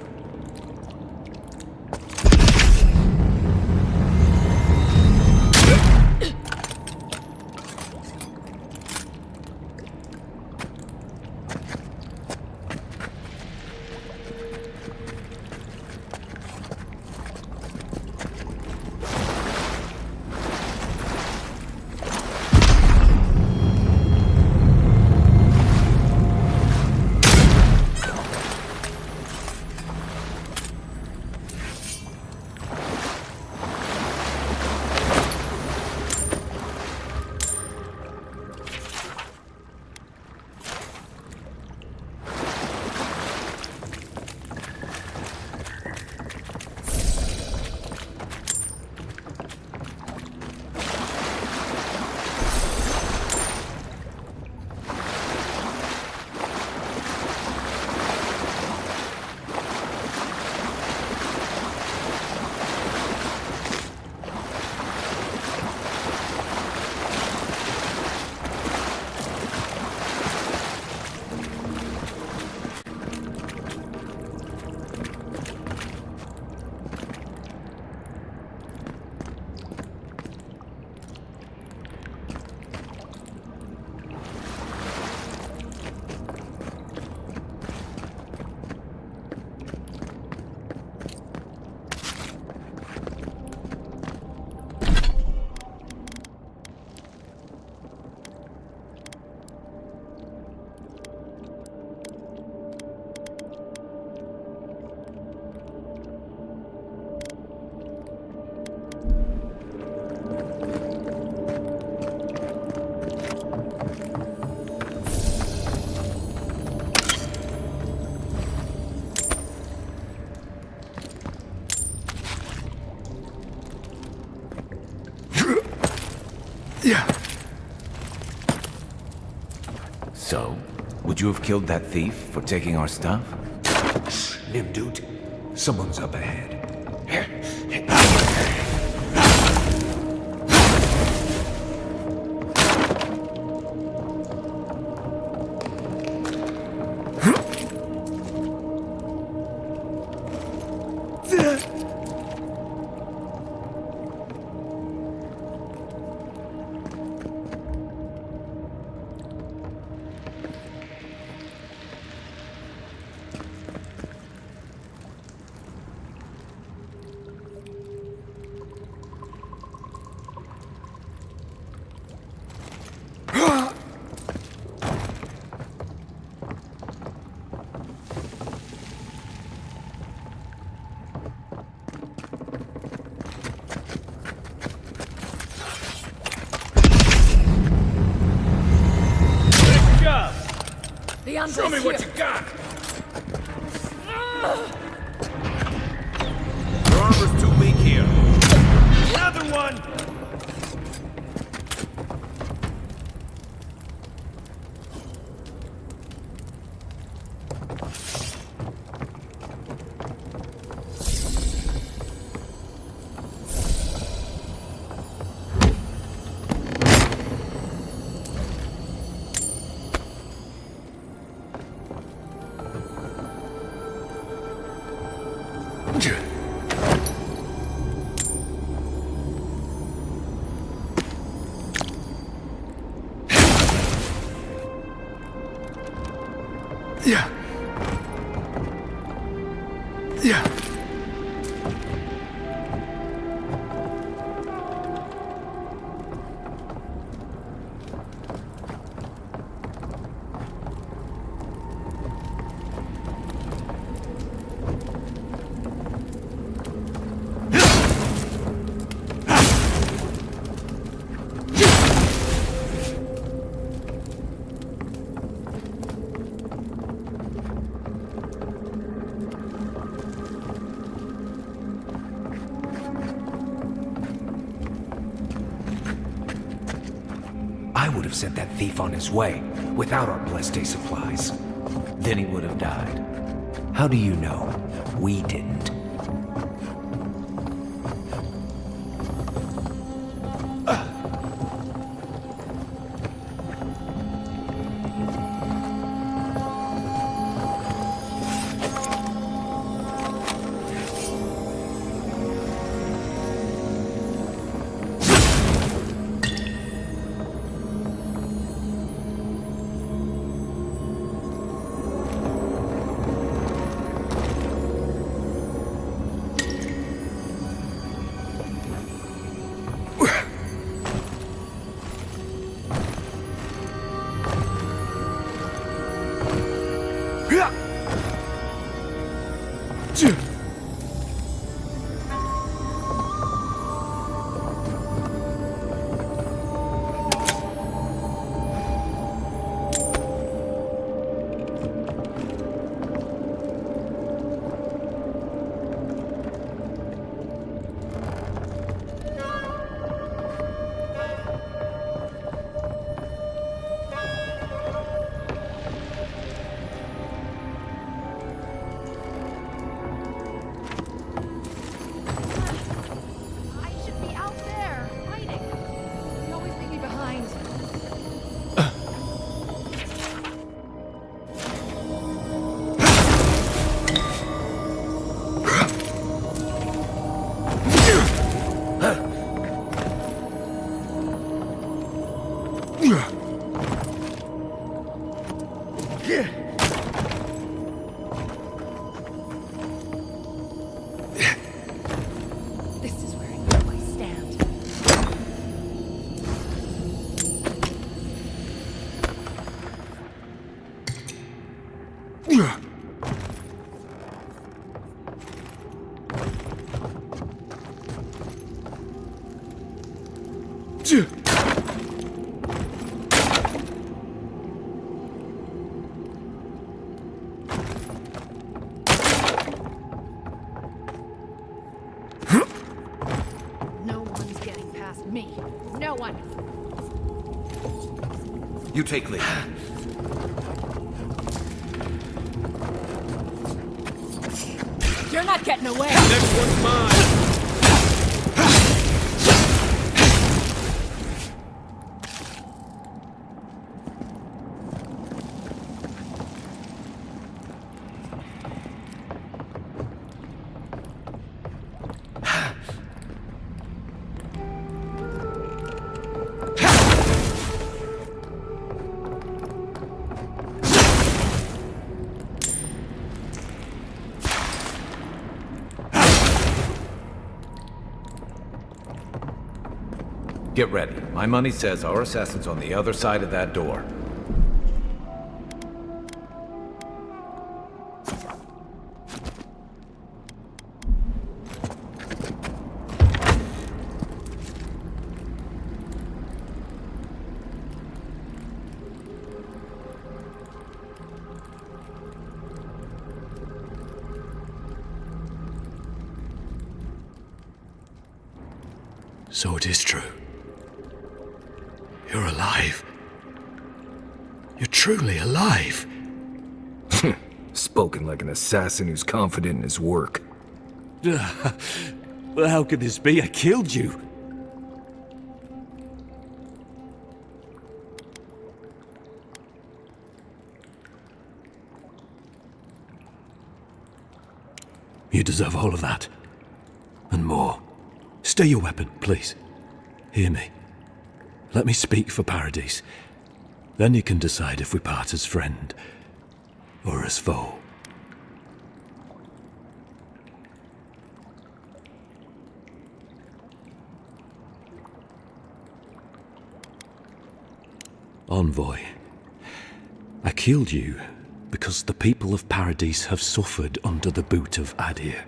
So, would you have killed that thief for taking our stuff? Nimdut, someone's up ahead. Show me what you got! Your armor's too weak here. Another one! I would have sent that thief on his way without our blessed day supplies. Then he would have died. How do you know? We didn't. No one's getting past me. No one. You take lead. You're not getting away. Next one's mine. Get ready. My money says our assassin's on the other side of that door. So it is true. You're alive. You're truly alive. Spoken like an assassin who's confident in his work. Well, how could this be? I killed you. You deserve all of that. And more. Stay your weapon, please. Hear me. Let me speak for Paradise. Then you can decide if we part as friend or as foe. Envoy, I killed you because the people of Paradise have suffered under the boot of Adir.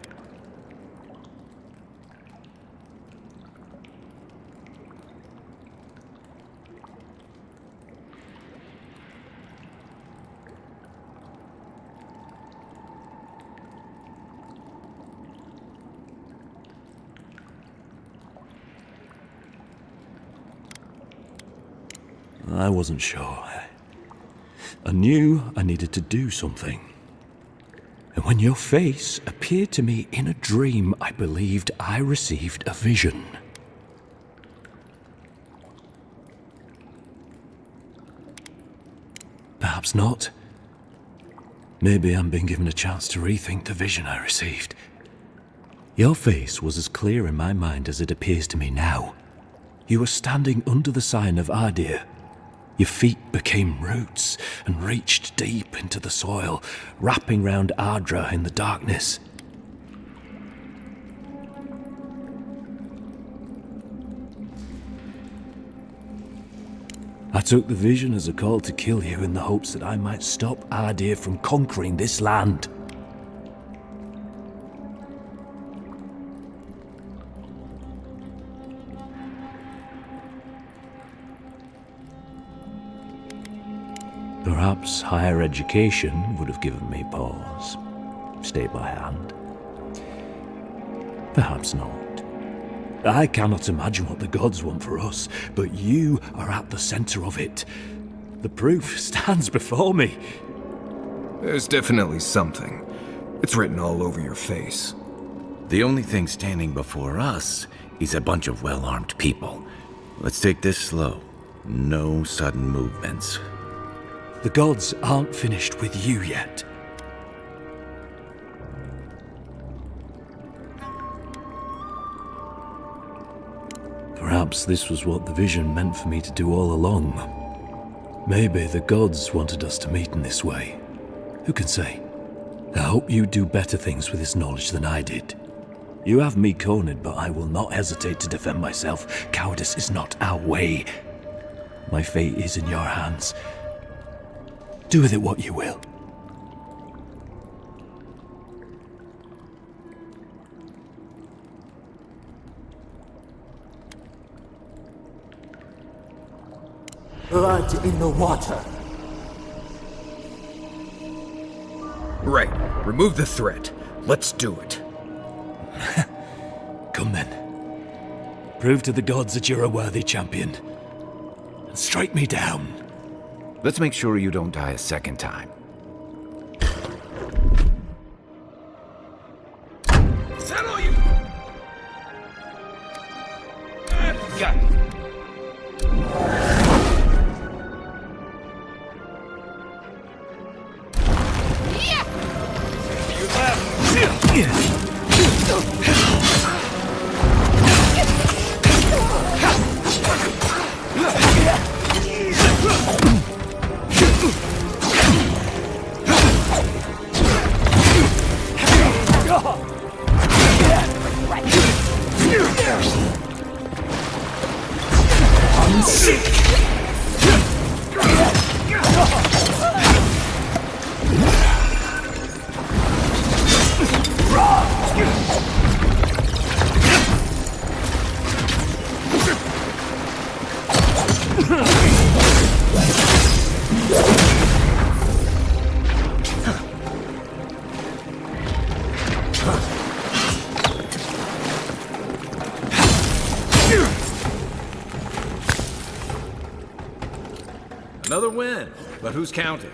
I wasn't sure. I knew I needed to do something. And when your face appeared to me in a dream, I believed I received a vision. Perhaps not. Maybe I'm being given a chance to rethink the vision I received. Your face was as clear in my mind as it appears to me now. You were standing under the sign of Adir. Your feet became roots and reached deep into the soil, wrapping round Ardra in the darkness. I took the vision as a call to kill you in the hopes that I might stop Adir from conquering this land. Perhaps higher education would have given me pause, stayed my hand. Perhaps not. I cannot imagine what the gods want for us, but you are at the center of it. The proof stands before me. There's definitely something. It's written all over your face. The only thing standing before us is a bunch of well-armed people. Let's take this slow. No sudden movements. The gods aren't finished with you yet. Perhaps this was what the vision meant for me to do all along. Maybe the gods wanted us to meet in this way. Who can say? I hope you do better things with this knowledge than I did. You have me cornered, but I will not hesitate to defend myself. Cowardice is not our way. My fate is in your hands. Do with it what you will. Blood in the water. Right. Remove the threat. Let's do it. Come then. Prove to the gods that you're a worthy champion. And strike me down. Let's make sure you don't die a second time. Settle you! Got it. Another win, but who's counting?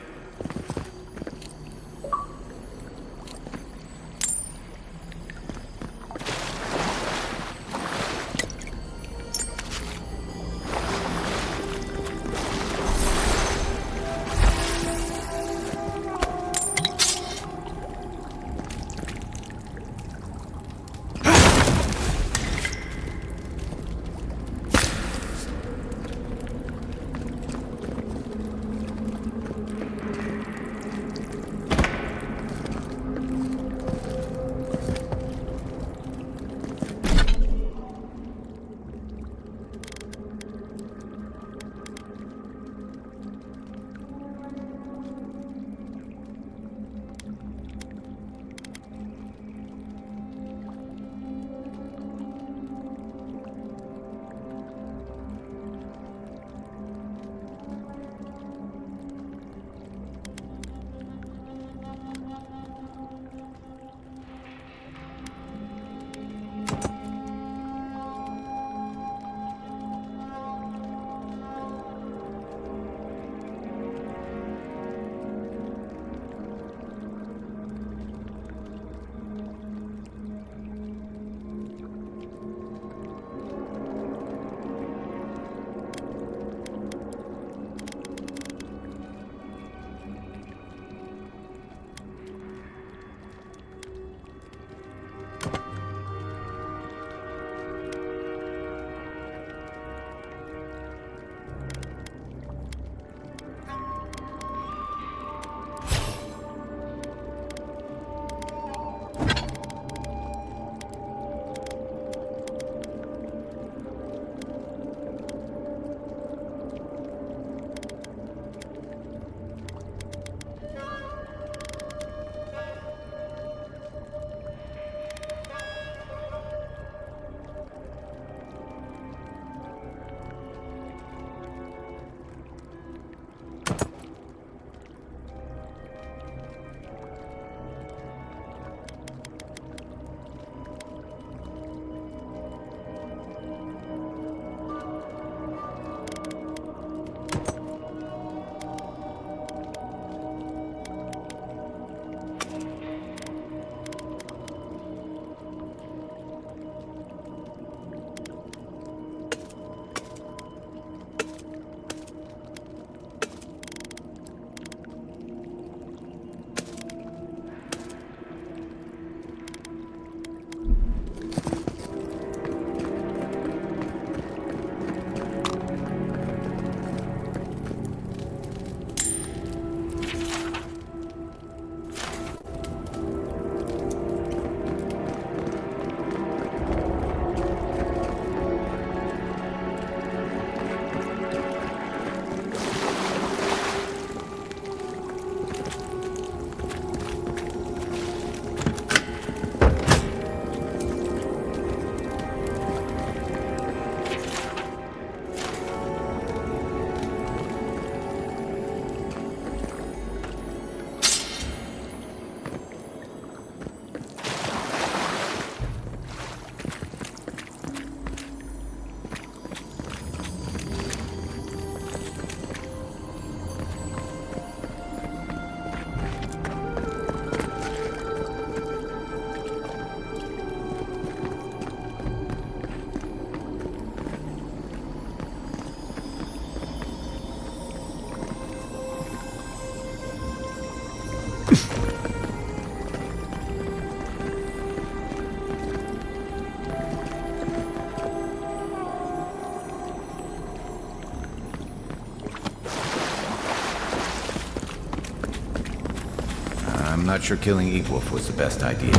I'm not sure killing Eatwolf was the best idea.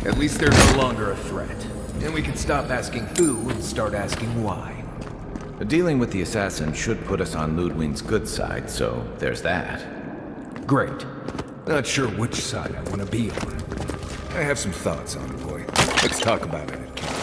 At least they're no longer a threat. And we can stop asking who and start asking why. Dealing with the assassin should put us on Ludwig's good side, so there's that. Great. Not sure which side I want to be on. I have some thoughts on it, boy. Let's talk about it at camp.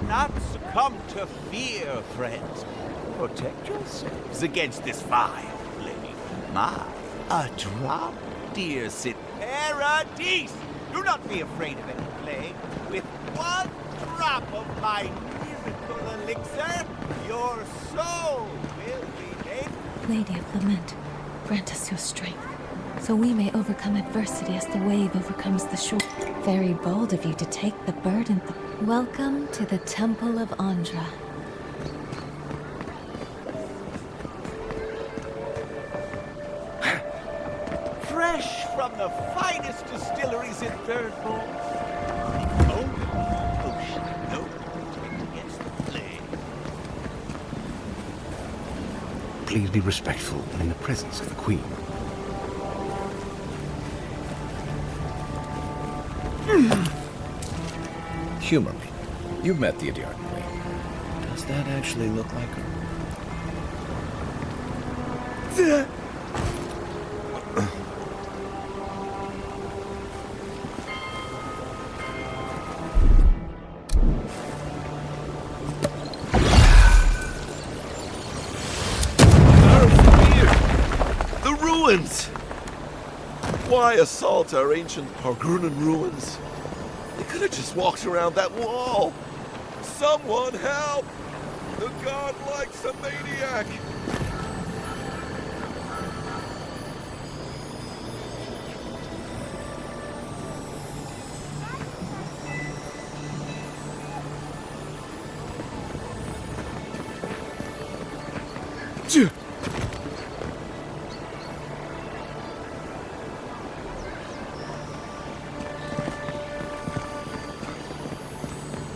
Not succumb to fear, friends. Protect yourselves against this vile plague. A drop, dear Sid. Paradise! Do not be afraid of any plague. With one drop of my miracle elixir, your soul will be made. Lady of Lament, grant us your strength, so we may overcome adversity as the wave overcomes the shore. Very bold of you to take the burden. Welcome to the Temple of Andra. Fresh from the finest distilleries in Third Bowl. Only potion known to protect against the plague. Please be respectful in the presence of the Queen. Humor me. You've met the Adirn Queen. Does that actually look like her? The ruins! Why assault our ancient Pargrunan ruins? They could have just walked around that wall. Someone help! The god likes a maniac!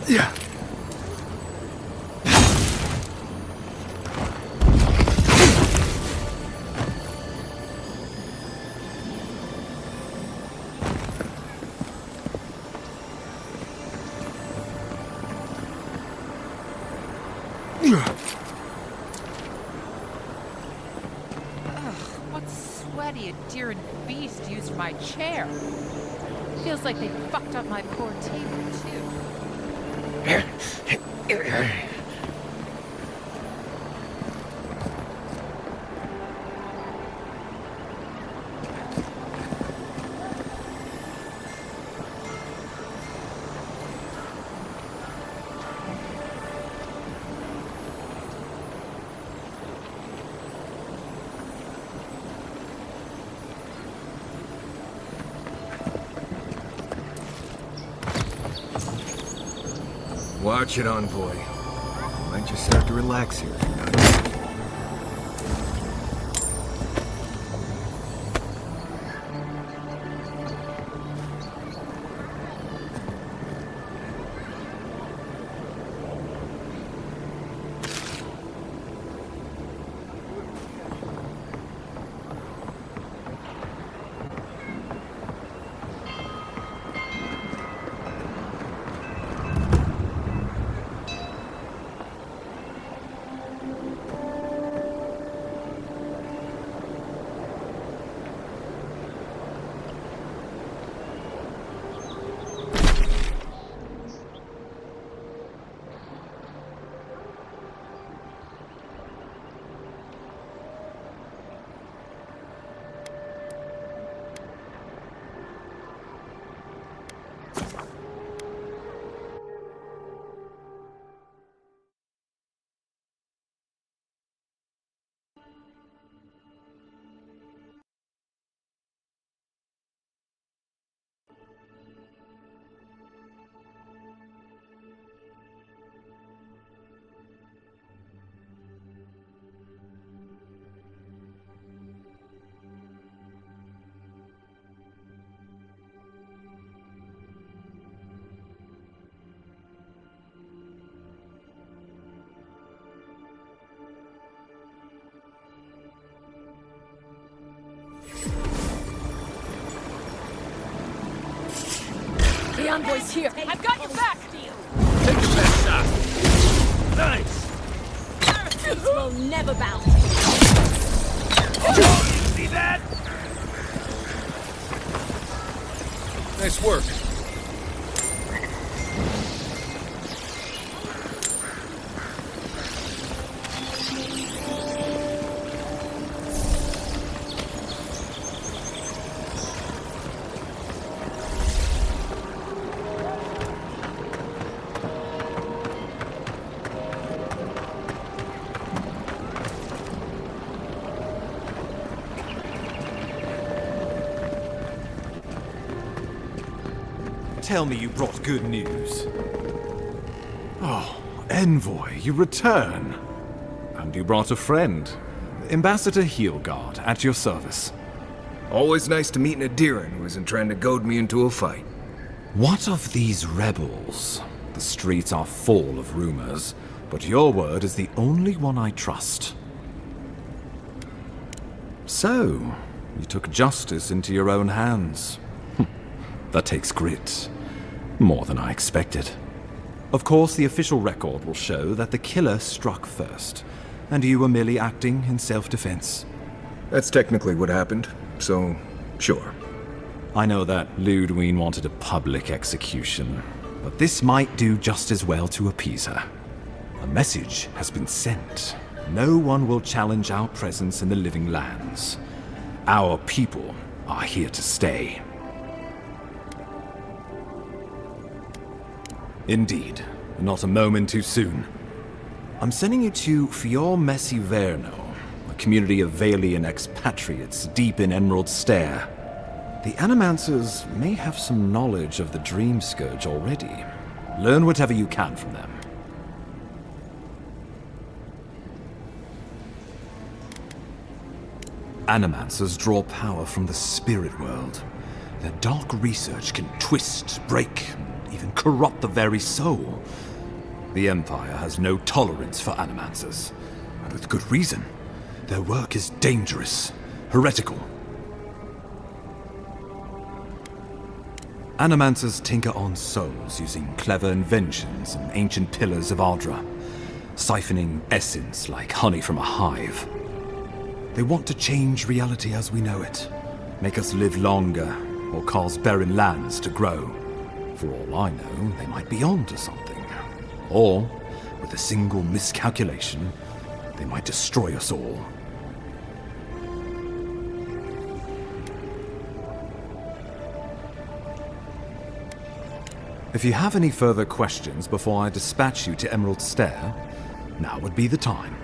Yeah. What sweaty Adirn beast used my chair? Feels like they fucked up my poor table, too. Watch it, Envoy. You might just have to relax here if you're not used to it. The envoy's here. I've got your back. Take your best shot. Nice. Parakeets will never bounce. See that? Nice work. Tell me you brought good news. Oh, Envoy, you return. And you brought a friend. Ambassador Heelguard, at your service. Always nice to meet an Adiran who isn't trying to goad me into a fight. What of these rebels? The streets are full of rumors, but your word is the only one I trust. So, you took justice into your own hands. That takes grit. More than I expected. Of course, the official record will show that the killer struck first, and you were merely acting in self-defense. That's technically what happened, so sure. I know that Ludwine wanted a public execution, but this might do just as well to appease her. A message has been sent. No one will challenge our presence in the living lands. Our people are here to stay. Indeed, not a moment too soon. I'm sending you to Fior Messi Verno, a community of Valian expatriates deep in Emerald Stair. The Animancers may have some knowledge of the Dream Scourge already. Learn whatever you can from them. Animancers draw power from the spirit world. Their dark research can twist, break, even corrupt the very soul. The Empire has no tolerance for Animancers, and with good reason. Their work is dangerous, heretical. Animancers tinker on souls using clever inventions and ancient pillars of Ardra, siphoning essence like honey from a hive. They want to change reality as we know it, make us live longer, or cause barren lands to grow. For all I know, they might be onto something. Or, with a single miscalculation, they might destroy us all. If you have any further questions before I dispatch you to Emerald Stair, now would be the time.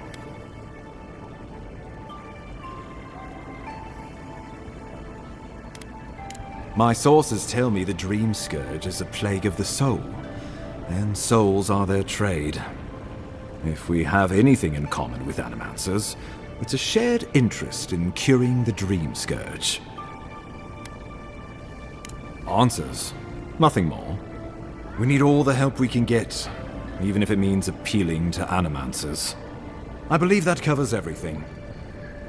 My sources tell me the Dream Scourge is a plague of the soul, and souls are their trade. If we have anything in common with Animancers, it's a shared interest in curing the Dream Scourge. Answers. Nothing more. We need all the help we can get, even if it means appealing to Animancers. I believe that covers everything.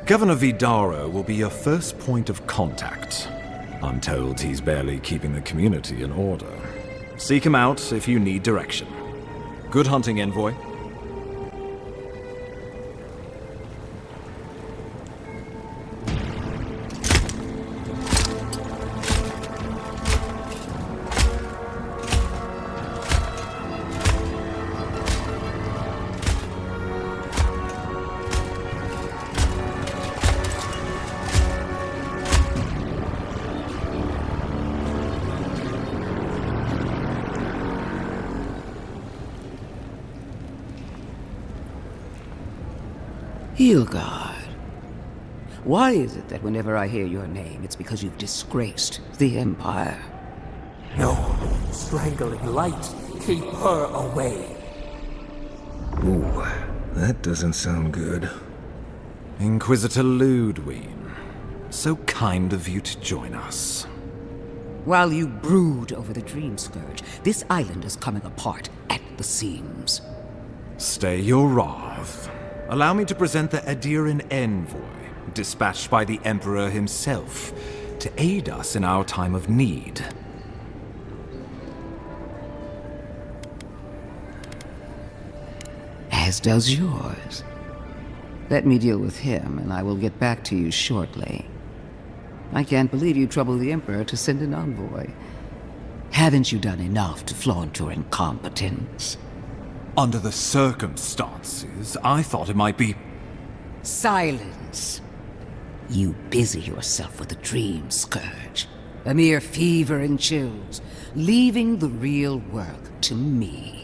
Governor Vidaro will be your first point of contact. I'm told he's barely keeping the community in order. Seek him out if you need direction. Good hunting, Envoy. Hilgard. Why is it that whenever I hear your name, it's because you've disgraced the Empire? No, strangling light. Keep her away. Ooh, that doesn't sound good. Inquisitor Ludwig, so kind of you to join us. While you brood over the Dream Scourge, this island is coming apart at the seams. Stay your wrath. Allow me to present the Adiran Envoy, dispatched by the Emperor himself, to aid us in our time of need. As does yours. Let me deal with him, and I will get back to you shortly. I can't believe you troubled the Emperor to send an envoy. Haven't you done enough to flaunt your incompetence? Under the circumstances, I thought it might be... Silence. You busy yourself with the Dream Scourge. A mere fever and chills, leaving the real work to me.